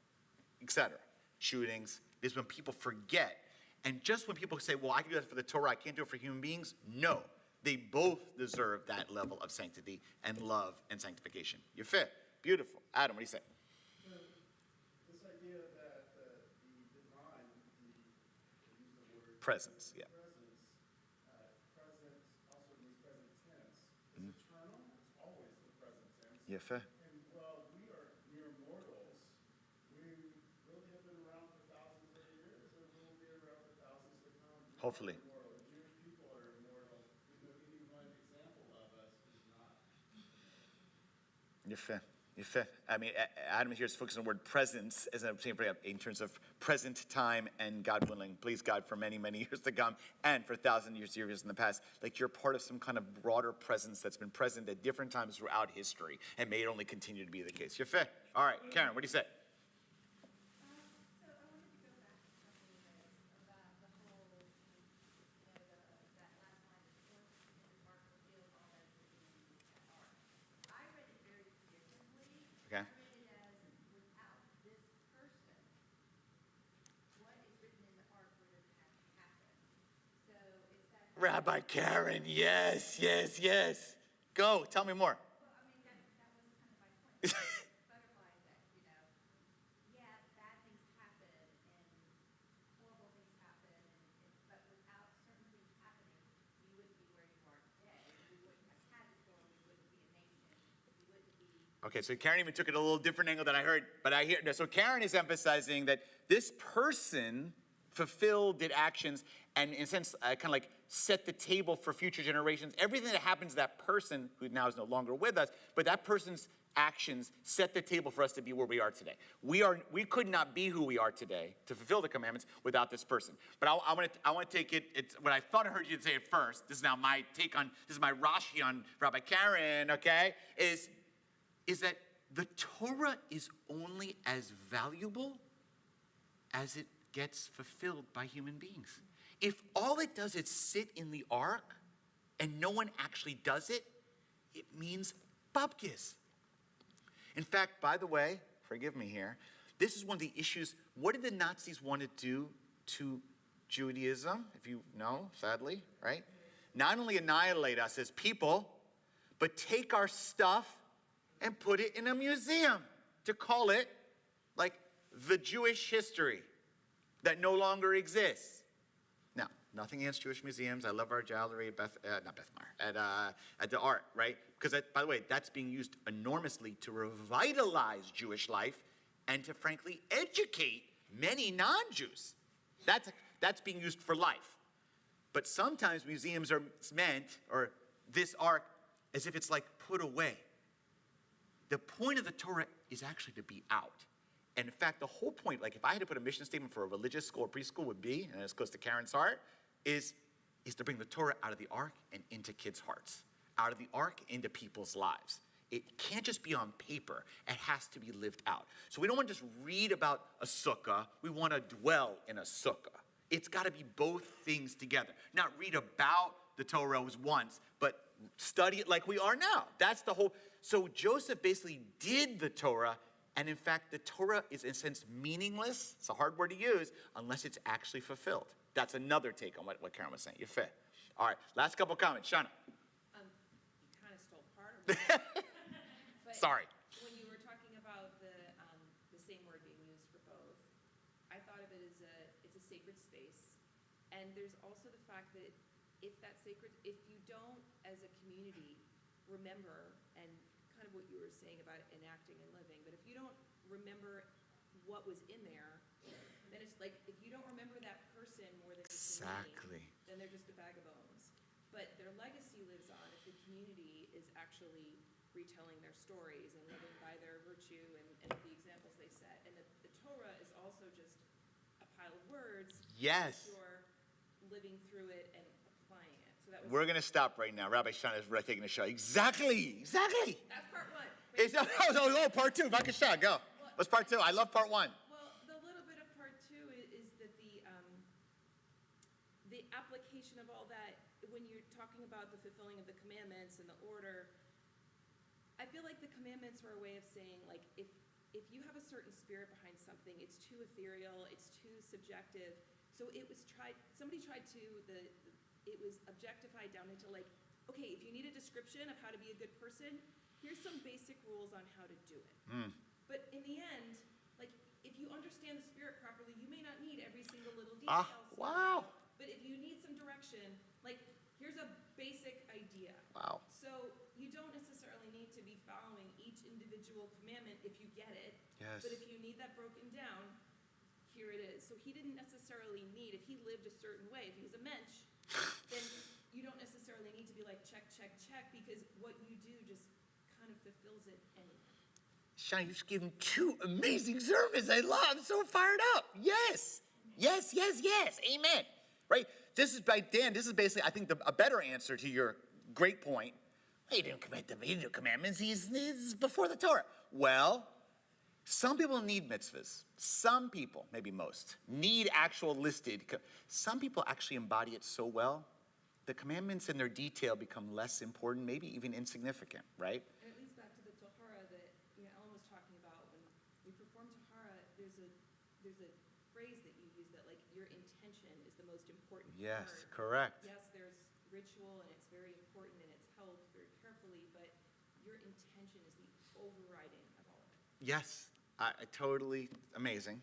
etc., shootings. Is when people forget. And just when people say, well, I can do that for the Torah, I can't do it for human beings, no. They both deserve that level of sanctity and love and sanctification. You're fit. Beautiful. Adam, what do you say? This idea that the divine, use the word Presence, yeah. presence also means present tense. It's eternal. It's always the present tense. Yeah, fair. And while we are mere mortals, we really have been around for thousands of years, and we will be around for thousands to come. Hopefully. The Jewish people are immortal. Even one example of us is not. You're fair. You're fair. I mean, Adam here is focusing on the word presence as I'm saying in terms of present time and God willing, please God, for many, many years to come and for 1,000 years in the past. Like you're part of some kind of broader presence that's been present at different times throughout history and may it only continue to be the case. You're fair. All right, Karen, what do you say? Okay. Rabbi Karen, yes. Go, tell me more. Well, I mean, that was kind of my point. Butterflies that, bad things happen and horrible things happen, but without certain things happening, you wouldn't be where you are today. You wouldn't have had the Torah, you wouldn't be a nation, you wouldn't be... Okay, so Karen even took it a little different angle than I heard, but I hear, so Karen is emphasizing that this person fulfilled, did actions, and in a sense, kind of like set the table for future generations. Everything that happens to that person, who now is no longer with us, but that person's actions set the table for us to be where we are today. We could not be who we are today to fulfill the commandments without this person. But I want to take it, it's what I thought I heard you say it first. This is now my take on, this is my Rashi on Rabbi Karen, okay, is that the Torah is only as valuable as it gets fulfilled by human beings. If all it does is sit in the ark and no one actually does it, it means babkis. In fact, by the way, forgive me here, this is one of the issues. What did the Nazis want to do to Judaism, if you know, sadly, right? Not only annihilate us as people, but take our stuff and put it in a museum to call it like the Jewish history that no longer exists. Now, nothing against Jewish museums. I love our gallery at the art, right? Because, by the way, that's being used enormously to revitalize Jewish life and to, frankly, educate many non-Jews. That's being used for life. But sometimes museums are meant, or this art, as if it's like put away. The point of the Torah is actually to be out. And in fact, the whole point, like if I had to put a mission statement for a religious school or preschool would be, and it's close to Karen's heart, is to bring the Torah out of the ark and into kids' hearts, out of the ark into people's lives. It can't just be on paper. It has to be lived out. So we don't want to just read about a sukkah. We want to dwell in a sukkah. It's got to be both things together. Not read about the Torah once, but study it like we are now. That's the whole. So Joseph basically did the Torah, and in fact, the Torah is in a sense meaningless. It's a hard word to use unless it's actually fulfilled. That's another take on what Karen was saying. You're fair. All right, last couple comments. Shana. You kind of stole part of it. But Sorry. When you were talking about the same word being used for both, I thought of it as it's a sacred space, and there's also the fact that if you don't, as a community, remember, and kind of what you were saying about enacting and living, but if you don't remember what was in there, then it's like if you don't remember that person more than just the name, then they're just a bag of bones. But their legacy lives on if the community is actually retelling their stories and living by their virtue and the examples they set. And the Torah is also just a pile of words. Yes. You're living through it and applying it. So that was We're going to stop right now. Rabbi Shana is taking a shot. Exactly. That's part one. Part two. B'kasha, go. What's part two? I love part one. Well, the little bit of part two is that the application of all that, when you're talking about the fulfilling of the commandments and the order, I feel like the commandments were a way of saying, like, if you have a certain spirit behind something, it's too ethereal, it's too subjective. So it was somebody tried to, it was objectified down into like, okay, if you need a description of how to be a good person, here's some basic rules on how to do it. But in the end, like, if you understand the spirit properly, you may not need every single little detail. Wow. But if you need some direction, like, here's a basic idea. Wow. So you don't necessarily need to be following each individual commandment if you get it. Yes. But if you need that broken down, here it is. So he didn't necessarily need, if he lived a certain way, if he was a mensch, then you don't necessarily need to be like, check, because what you do just kind of fulfills it anyway. Shana, you just gave him two amazing sermons. I'm so fired up. Yes. Amen. Right? This is basically, I think, a better answer to your great point. He didn't commit the commandments. He's before the Torah. Well, some people need mitzvahs. Some people, maybe most, need actual listed. Some people actually embody it so well, the commandments in their detail become less important, maybe even insignificant, right? And it leads back to the Tahara that Ellen was talking about. When we perform Tahara, there's a phrase that you use that, like, your intention is the most important part. Yes, correct. Yes, there's ritual and it's very important and it's held very carefully, but your intention is the overriding of all of it. Yes, I totally amazing.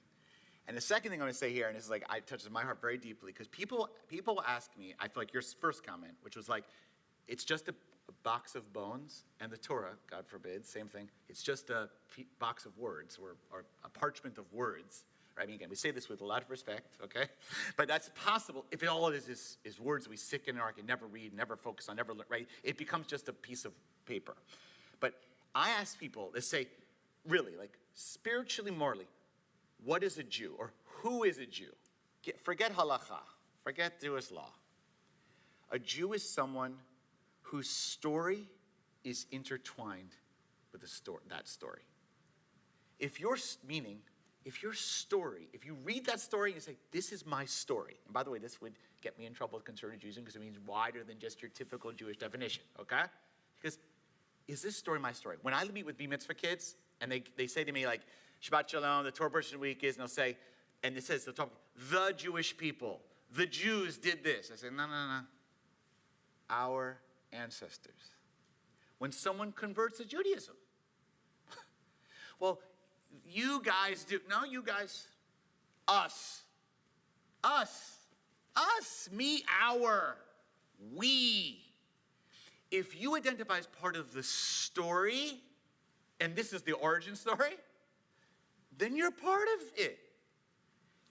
And the second thing I'm going to say here, and this is like, it touches my heart very deeply, because people will ask me, I feel like your first comment, which was like, it's just a box of bones, and the Torah, God forbid, same thing, it's just a box of words, or a parchment of words. Right? I mean, again, we say this with a lot of respect, okay? But that's possible if all it is words we sit in our and never read, never focus on, never learn, right? It becomes just a piece of paper. But I ask people to say, really, like, spiritually, morally, what is a Jew, or who is a Jew? Forget halacha, forget Jewish law. A Jew is someone whose story is intertwined with that story. If you read that story and you say, this is my story, and by the way, this would get me in trouble with conservative Judaism because it means wider than just your typical Jewish definition, okay? Because is this story my story? When I meet with B-Mitzvah kids, and they say to me, like, Shabbat Shalom, the Torah portion of the week is, and they'll say, and it says, they'll talk, the Jewish people, the Jews did this. I say, no. Our ancestors. When someone converts to Judaism, well, you guys do. No, you guys. Us, me, our, we. If you identify as part of the story, and this is the origin story, then you're part of it.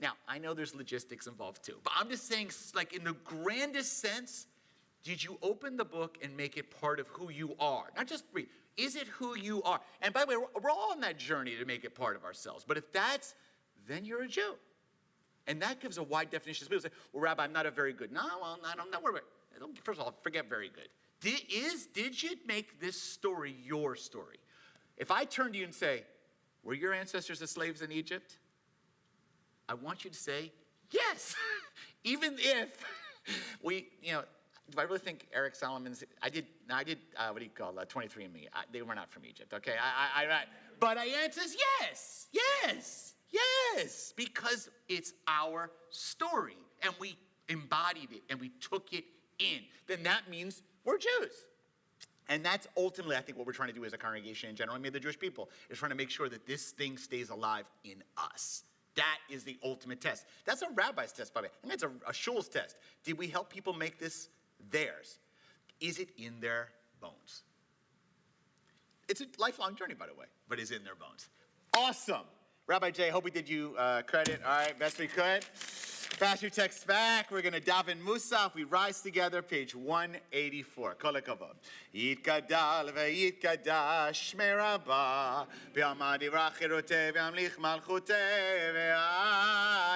Now, I know there's logistics involved too, but I'm just saying, like, in the grandest sense, did you open the book and make it part of who you are? Not just read. Is it who you are? And by the way, we're all on that journey to make it part of ourselves. But if that's, then you're a Jew. And that gives a wide definition. People say, well, Rabbi, I'm not a very good. No, well, I'm not worried. First of all, forget very good. Did you make this story your story? If I turn to you and say, were your ancestors the slaves in Egypt? I want you to say, yes. Even if we, do I really think Eric Solomon's, I did, what do you call 23andMe? They were not from Egypt, okay? But I answers yes, because it's our story, and we embodied it, and we took it in. Then that means we're Jews. And that's ultimately, I think, what we're trying to do as a congregation in general, I mean, the Jewish people, is trying to make sure that this thing stays alive in us. That is the ultimate test. That's a rabbi's test, by the way. I mean, it's a shul's test. Did we help people make this theirs? Is it in their bones? It's a lifelong journey, by the way, but it's in their bones. Awesome. Rabbi Jay, hope we did you credit. All right, best we could. Pass your text back. We're going to daven Musaf. We rise together, page 184. Kol hakavod. Yitkadal ve'yitkadash shmei Rabbah b'yamad yivrach chiruteh v'yamlich malchuteh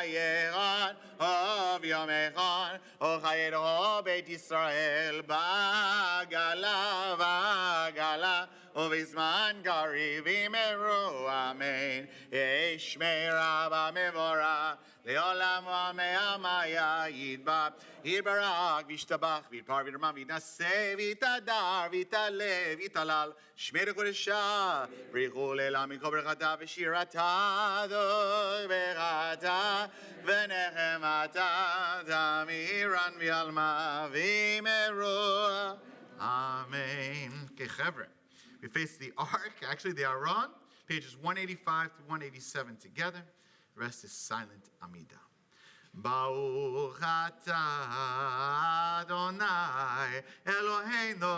v'ayeran of yom echad ochayero beit Yisrael b'agala v'agala ובזמן קריב יאמרו אמן. ישמי רבה מבורך לעולם ועמיה יתברך וישתבח ויתפאר וירומם ויתנשא ויתהדר ויתעלה ויתהלל שמי לקודשה בריחו לעילם מכל ברכתה ושירתה ברכתה ונחמתה תמירן ועלמה ויאמרו אמן. כחבר'ה, we face the ark, actually the Aron, pages 185 to 187 together. The rest is silent Amida. Baruch atah Adonai Eloheinu,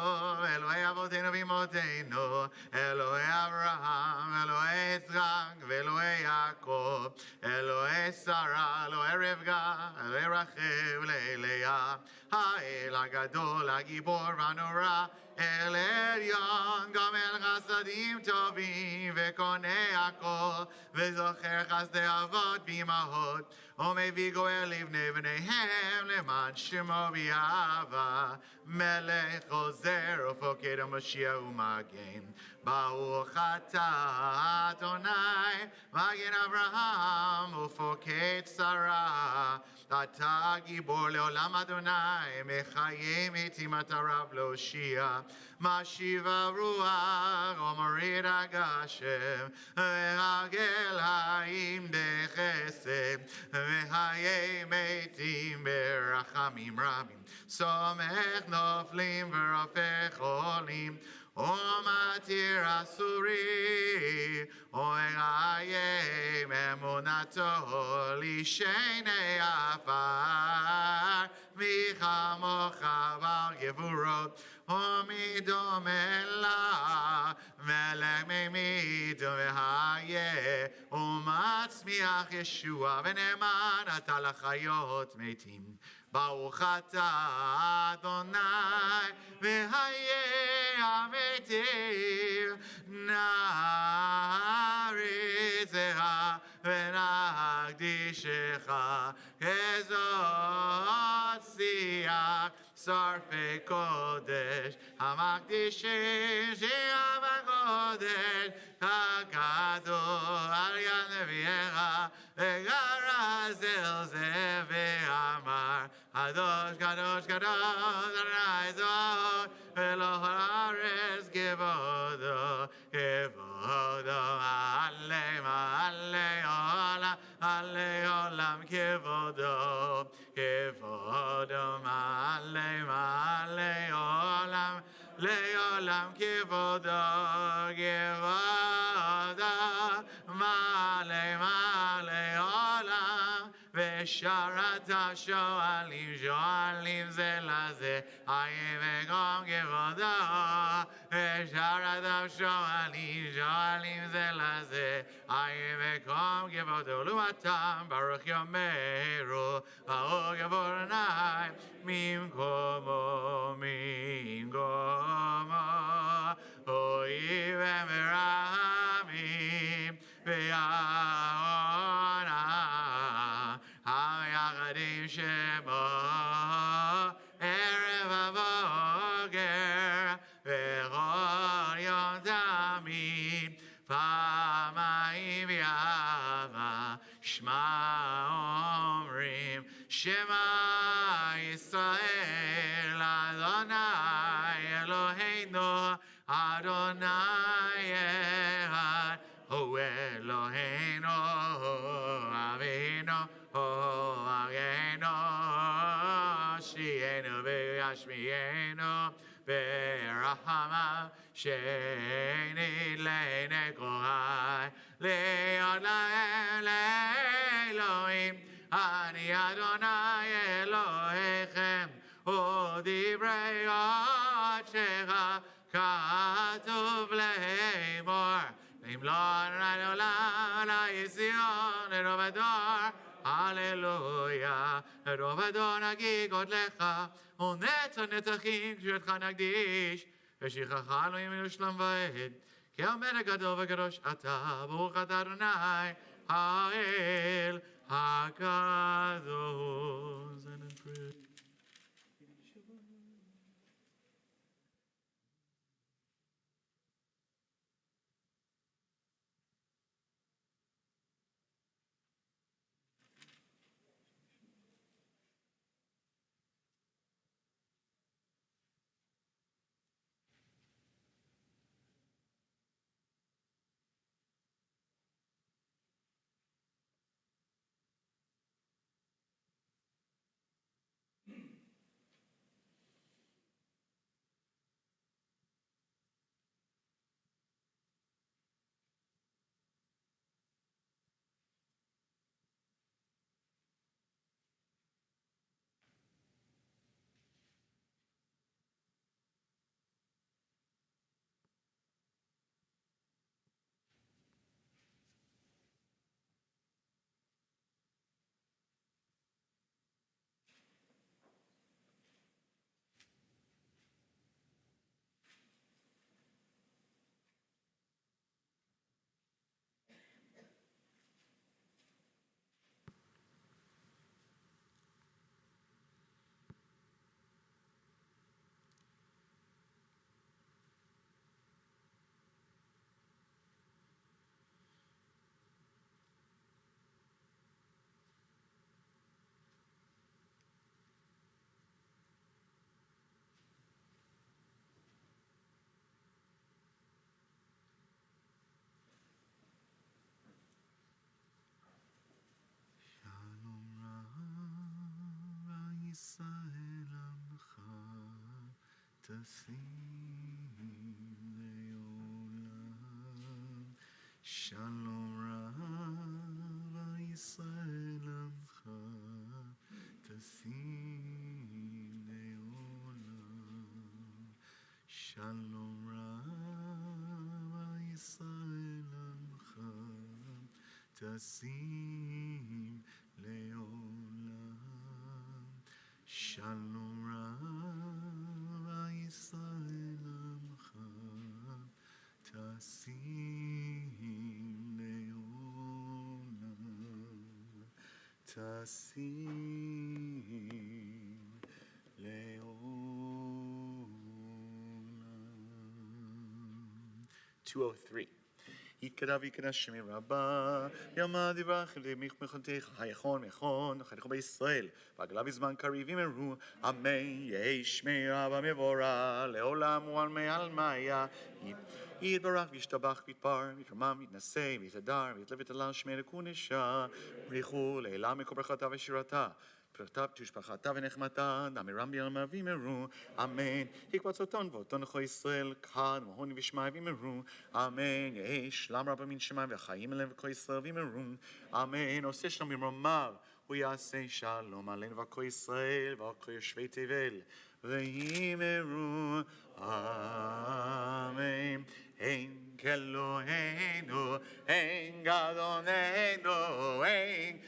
Elohei Avoteinu v'Imotenu, Elohei Avraham, Elohei Yitzchak, v'Elohei Yaakov, Elohei Sarah, Elohei Rivka, Elohei Rachel, Leah, Ha'el HaGadol, HaGibor v'Hanora, El Elyon, Gomel Chasadim Tovim, Vekonei Hakol, Vezocher Chasdei Avot B'imahot, Omevii Goel Livnei V'neihem, Leman Shemo V'Yahava, Melech Ozer, Ufoked HaMashiach U'Magen. Baruch atah Adonai, Magen Avraham, Ufoked Sarah, אתה גיבור לעולם אדוני, מחיים איתי מטריו להושיע, משיב הרוח ומוריד הגשם, והגל חיים בחסד, וחיי מתים ברחמים רבים, סומך נופלים ורופא חולים, ומתיר אסורי, ומקיים אמונתו לשני עפר, מי כמוך בגבורות, ומדומה לה, מלך ממית והיה, ומצמיח ישוע, ונאמן אתה לחיות מתים. ברוך אתה אדוני, והיה המתים, נעריצך ונקדישך, כזאת שיח שרפי קודש, המקדישים שירה בקודש, הגדול על יד נביאך, וגרס אל זה ואמר, קדוש קדוש קדוש אדוני צבאות, ולכל הארץ כבודו, כבודו מעלה מעלה עולם, מעלה עולם כבודו, כבודו מעלה מעלה עולם, לעולם כבודו, כבודו מעלה מעלה עולם, ושרת השואלים שואלים זה לזה, חיים וקום כבודו, ושרת השואלים שואלים זה לזה, חיים וקום כבודו, לעומתם ברוך יאמרו, ברוך יבוא אדוני, ממקומו, ממקומו, אוי Shema Yisrael Adonai Eloheinu Adonai Echad Hu Eloheinu Avinu Hu Agenu Shienu V'Yashmienu V'Rahamav Sheni Le'nei Kohai Le'od Elohim Ani Adonai Elohechem U'divrei Odshecha Katuv Le'emor V'imlon Adonai La'izion Erov Ador Hallelujah Erov Ador Nagigot Lecha U'netzah Netzachim Kshiratcha Nagdish V'shichacha Elohim Yerushalayim Va'ed Ki Haomed HaGadol V'Kadosh Ata Baruch Ata Adonai Ha'el HaKadosh and in prayer. Yisrael Amcha Tasim Leolam Shalom Rava Yisrael Amcha Tasim Leolam Shalom Rava Yisrael Amcha Tasim Leolam Shalom Rava Yisrael Amcha Tasim Leolam Tasim Leolam 203 Yikadav Yikadash Shemi Rabbah Yamad Yivrach Lemich Mechonteich Hayachon Mechon Chaycho BeYisrael V'aglav Yizman Kariv Yimeru Amen Yehi Shmei Rabbah Mevora Leolam U'almei Almaya Yitbarach V'yishtabach V'yitpar V'yitramam V'yitnaseh V'yitadar V'yitlev V'yitalam Shmei Lekunesha Brichu Le'elam Mikol Berachata V'shirata פרטב תשפחתה ונחמתה, דמירם בימיו וימרו, אמן. יקבצותון ואותון לכל ישראל, כד והון ושמי וימרו, אמן. יהי שלם רב מן שמיים והחיים אליהם וכל ישראל וימרו, אמן. עושה שלום במרומיו, הוא יעשה שלום עלינו וכל ישראל וכל יושבי תבל, וימרו, אמן. אין כאלוהינו, אין גדולנו, אין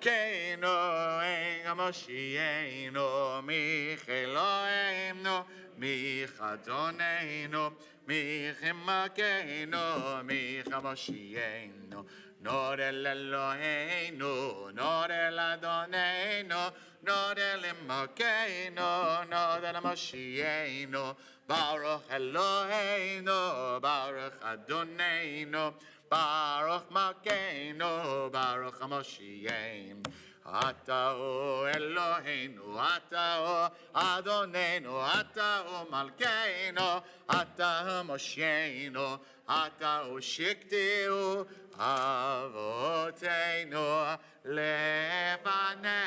Keino en Moshiachino, Micheloheinu, Michadonenu, Michemakeinu, Michamoshiachino. Nor el Eloheinu, nor el Adonenu, nor el Makeinu, nor el Moshiachino. Baruch Eloheinu, Baruch Adonenu, Baruch Makeinu, Baruch HaMoshiach. אתה הוא אלוהינו, אתה הוא אדוננו, אתה הוא מלכנו, אתה הוא מושיינו, אתה הוא שקטינו, אבותינו לפניה,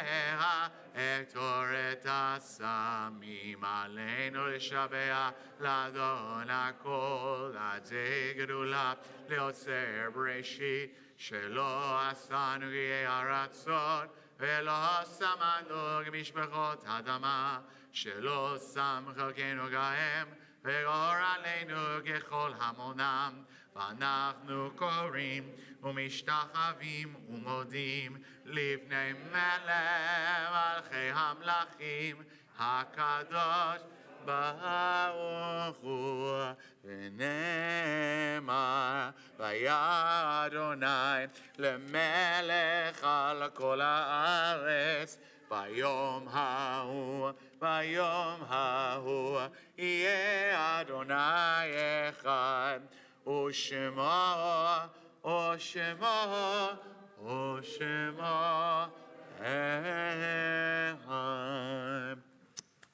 את אורת השמים עלינו לשבח, לאדון הכל, עד זה גדולה, ליוצר בראשית, שלא עשנו יהיה הרצון, ולא שמנו משפחות אדמה, שלא שם חלקנו גאם, וגור עלינו ככל המונם, ואנחנו קוראים ומשתחווים ומודים לפני מלך מלכי המלכים הקדוש ברוך הוא, ונאמר והיה אדוני למלך על כל הארץ ביום ההוא יהיה אדוני אחד ושמו אחד.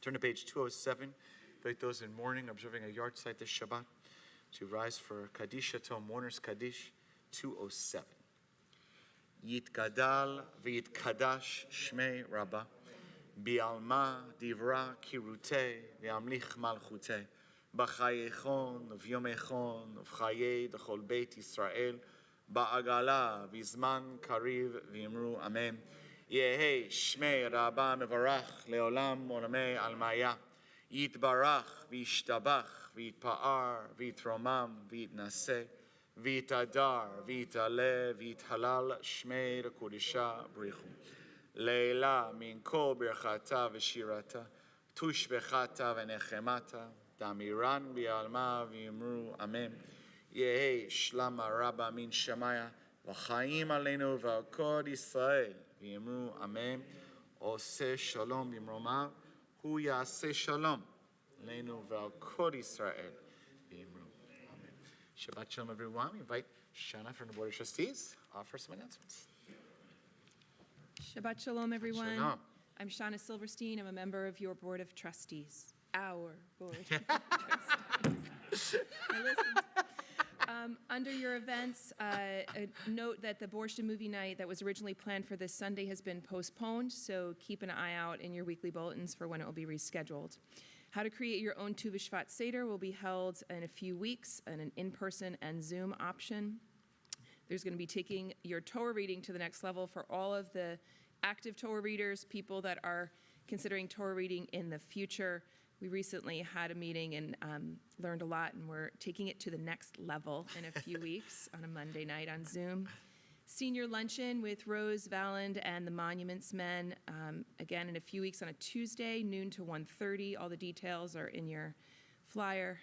Turn to page 207. Invite those in mourning observing a yard site this Shabbat to rise for Kaddish Yatom, Mourners Kaddish 207. Yitgadal v'yitkadash shmei Rabbah bi'alma divra kirutei v'amlich malchutei b'chayechon v'yomechon v'chayei d'chol beit Yisrael ba'agala v'zman kariv v'yimru amen. Yehi shmei Rabbah mevarach leolam olamei almaya yitbarach v'yishtabach v'yitpa'ar v'yitromam v'yitnaseh v'yitadar v'yitale v'yithalal shmei rekodisha brichu leila min kol birchata v'shirata tushbechata v'nechemata damiran bi'alma v'yimru amen. Yehi shlama Rabbah min shamaya v'chaim aleinu v'al kol Yisrael v'yimru amen. Oseh shalom b'mromav hu yaseh shalom aleinu v'al kol Yisrael v'yimru amen. Shabbat shalom, everyone. We invite Shana from the Board of Trustees. Offer some announcements. Shabbat shalom, everyone. Shalom. I'm Shana Silverstein. I'm a member of your Board of Trustees. Our Board of Trustees. I listened. Under your events, a note that the Borscht movie night that was originally planned for this Sunday has been postponed, so keep an eye out in your weekly bulletins for when it will be rescheduled. How to create your own Tu B'Shvat Seder will be held in a few weeks in an in-person and Zoom option. There's going to be taking your Torah reading to the next level for all of the active Torah readers, people that are considering Torah reading in the future. We recently had a meeting and learned a lot, and we're taking it to the next level in a few weeks on a Monday night on Zoom. Senior luncheon with Rose Valland and the Monuments Men, again in a few weeks on a Tuesday, noon to 1:30. All the details are in your flyer.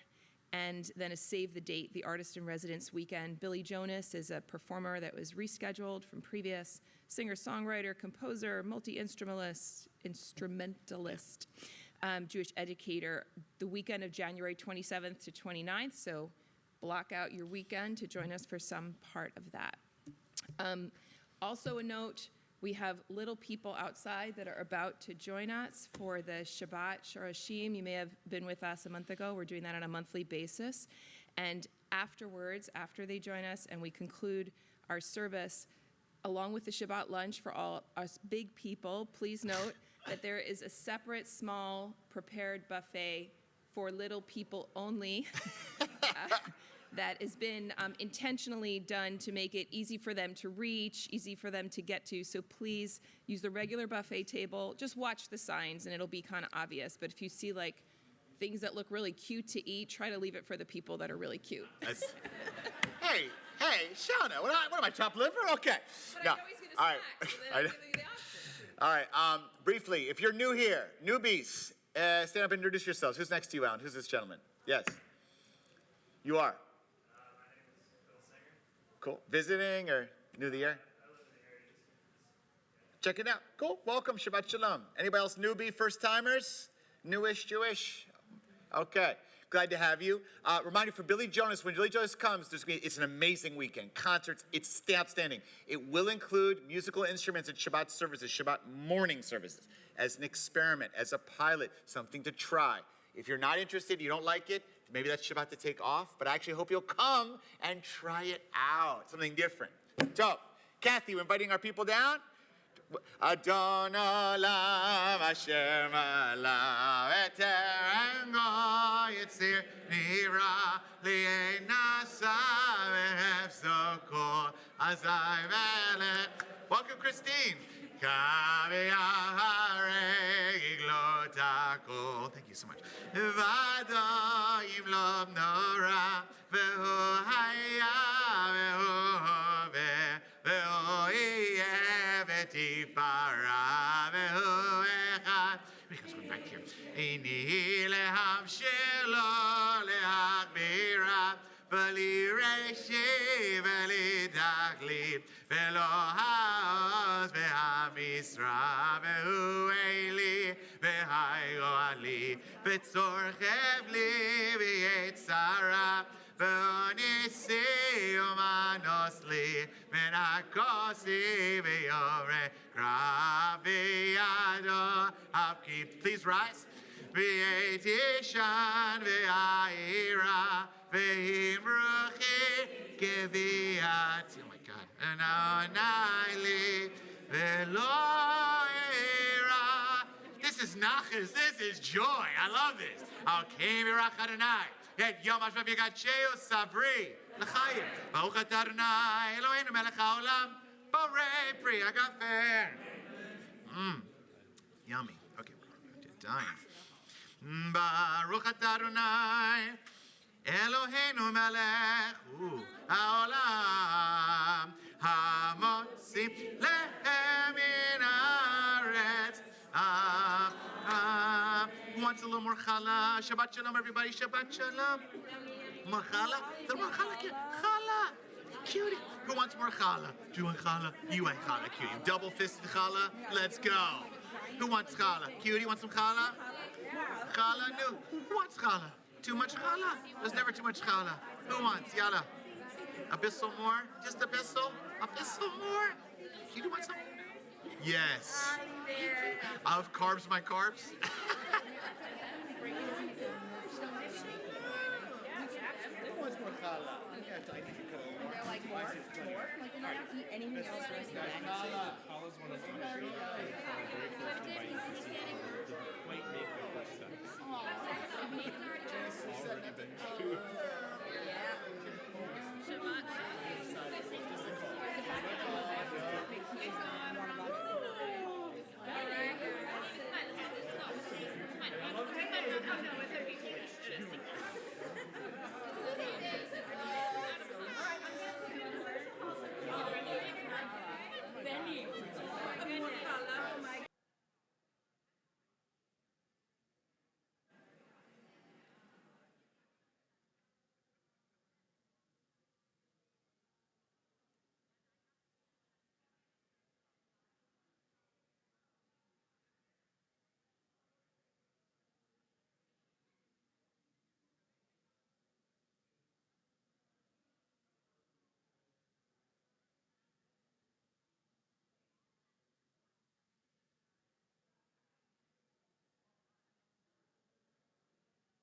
And then a save the date, the Artist in Residence weekend. Billy Jonas is a performer that was rescheduled from previous, singer-songwriter, composer, multi-instrumentalist, Jewish educator, the weekend of January 27th to 29th, so block out your weekend to join us for some part of that. Also a note, we have little people outside that are about to join us for the Shabbat Shorashim. You may have been with us a month ago. We're doing that on a monthly basis. And afterwards, after they join us and we conclude our service, along with the Shabbat lunch for all us big people, please note that there is a separate small prepared buffet for little people only that has been intentionally done to make it easy for them to reach, easy for them to get to. So please use the regular buffet table. Just watch the signs and it'll be kind of obvious. But if you see like things that look really cute to eat, try to leave it for the people that are really cute. Hey, Shauna, what am I, chopped liver? Okay. But I know he's going to snack, so then I'm giving you the option. All right, briefly, if you're new here, newbies, stand up and introduce yourselves. Who's next to you, Alan? Who's this gentleman? Yes. You are? My name is Phil Singer. Cool. Visiting or new to the year? I live in the area just Check it out. Cool. Welcome. Shabbat Shalom. Anybody else newbie, first timers? Newish, Jewish? Okay. Glad to have you. Reminder for Billy Jonas, when Billy Jonas comes, it's an amazing weekend. Concerts, it's outstanding. It will include musical instruments at Shabbat services, Shabbat morning services, as an experiment, as a pilot, something to try. If you're not interested, you don't like it, maybe that's Shabbat to take off, but I actually hope you'll come and try it out, something different. So, Kathy, we're inviting our people down. Adon olam asher malav et terengo yitzir nira li'ein nasa v'hefzo kol azai velet. Welcome, Christine. Kavi aharei iglotakol. Thank you so much. Vado yimlov nora vehu haya vehu hove vehu yeh v'tipara vehu echad. Because we're back here. Ini lehamshilo lehachbira v'li reshi v'li tachlit v'lo ha'oz v'ha'misra v'hu eli v'ha'yo ali v'tzorchev li v'yetzara v'onisi umanos li v'nakosi v'yore v'yado hapkim. Please rise. V'yetishan v'ayira v'himruchi keviat. Oh my God. Naili v'loira. This is nachas. This is joy. I love this. Okay, v'rach Adonai. Et yom hashvat v'yagacheu sabri l'chayim. Baruch atah Adonai Eloheinu melech haolam. Borei pri hagafer. Yummy. Okay, dying. Baruch atah Adonai Eloheinu melech haolam hamotzi lehem min haaretz. Who wants a little more challah? Shabbat shalom, everybody. Shabbat shalom. More challah? The more challah. Challah. Cutie. Who wants more challah? Do you want challah? You want challah, cutie. Double-fisted challah? Let's go. Who wants challah? Cutie, want some challah? Challah? No. Who wants challah? Too much challah? There's never too much challah. Who wants? Yalla. A bissel more? Just a bissel? A bissel more? Cutie, want some? Yes. Of carbs, my carbs. They're like more? Like you're not gonna eat anything else for the rest of the day. Chala's one of the very first and very close to biting the seed. Might make the first step.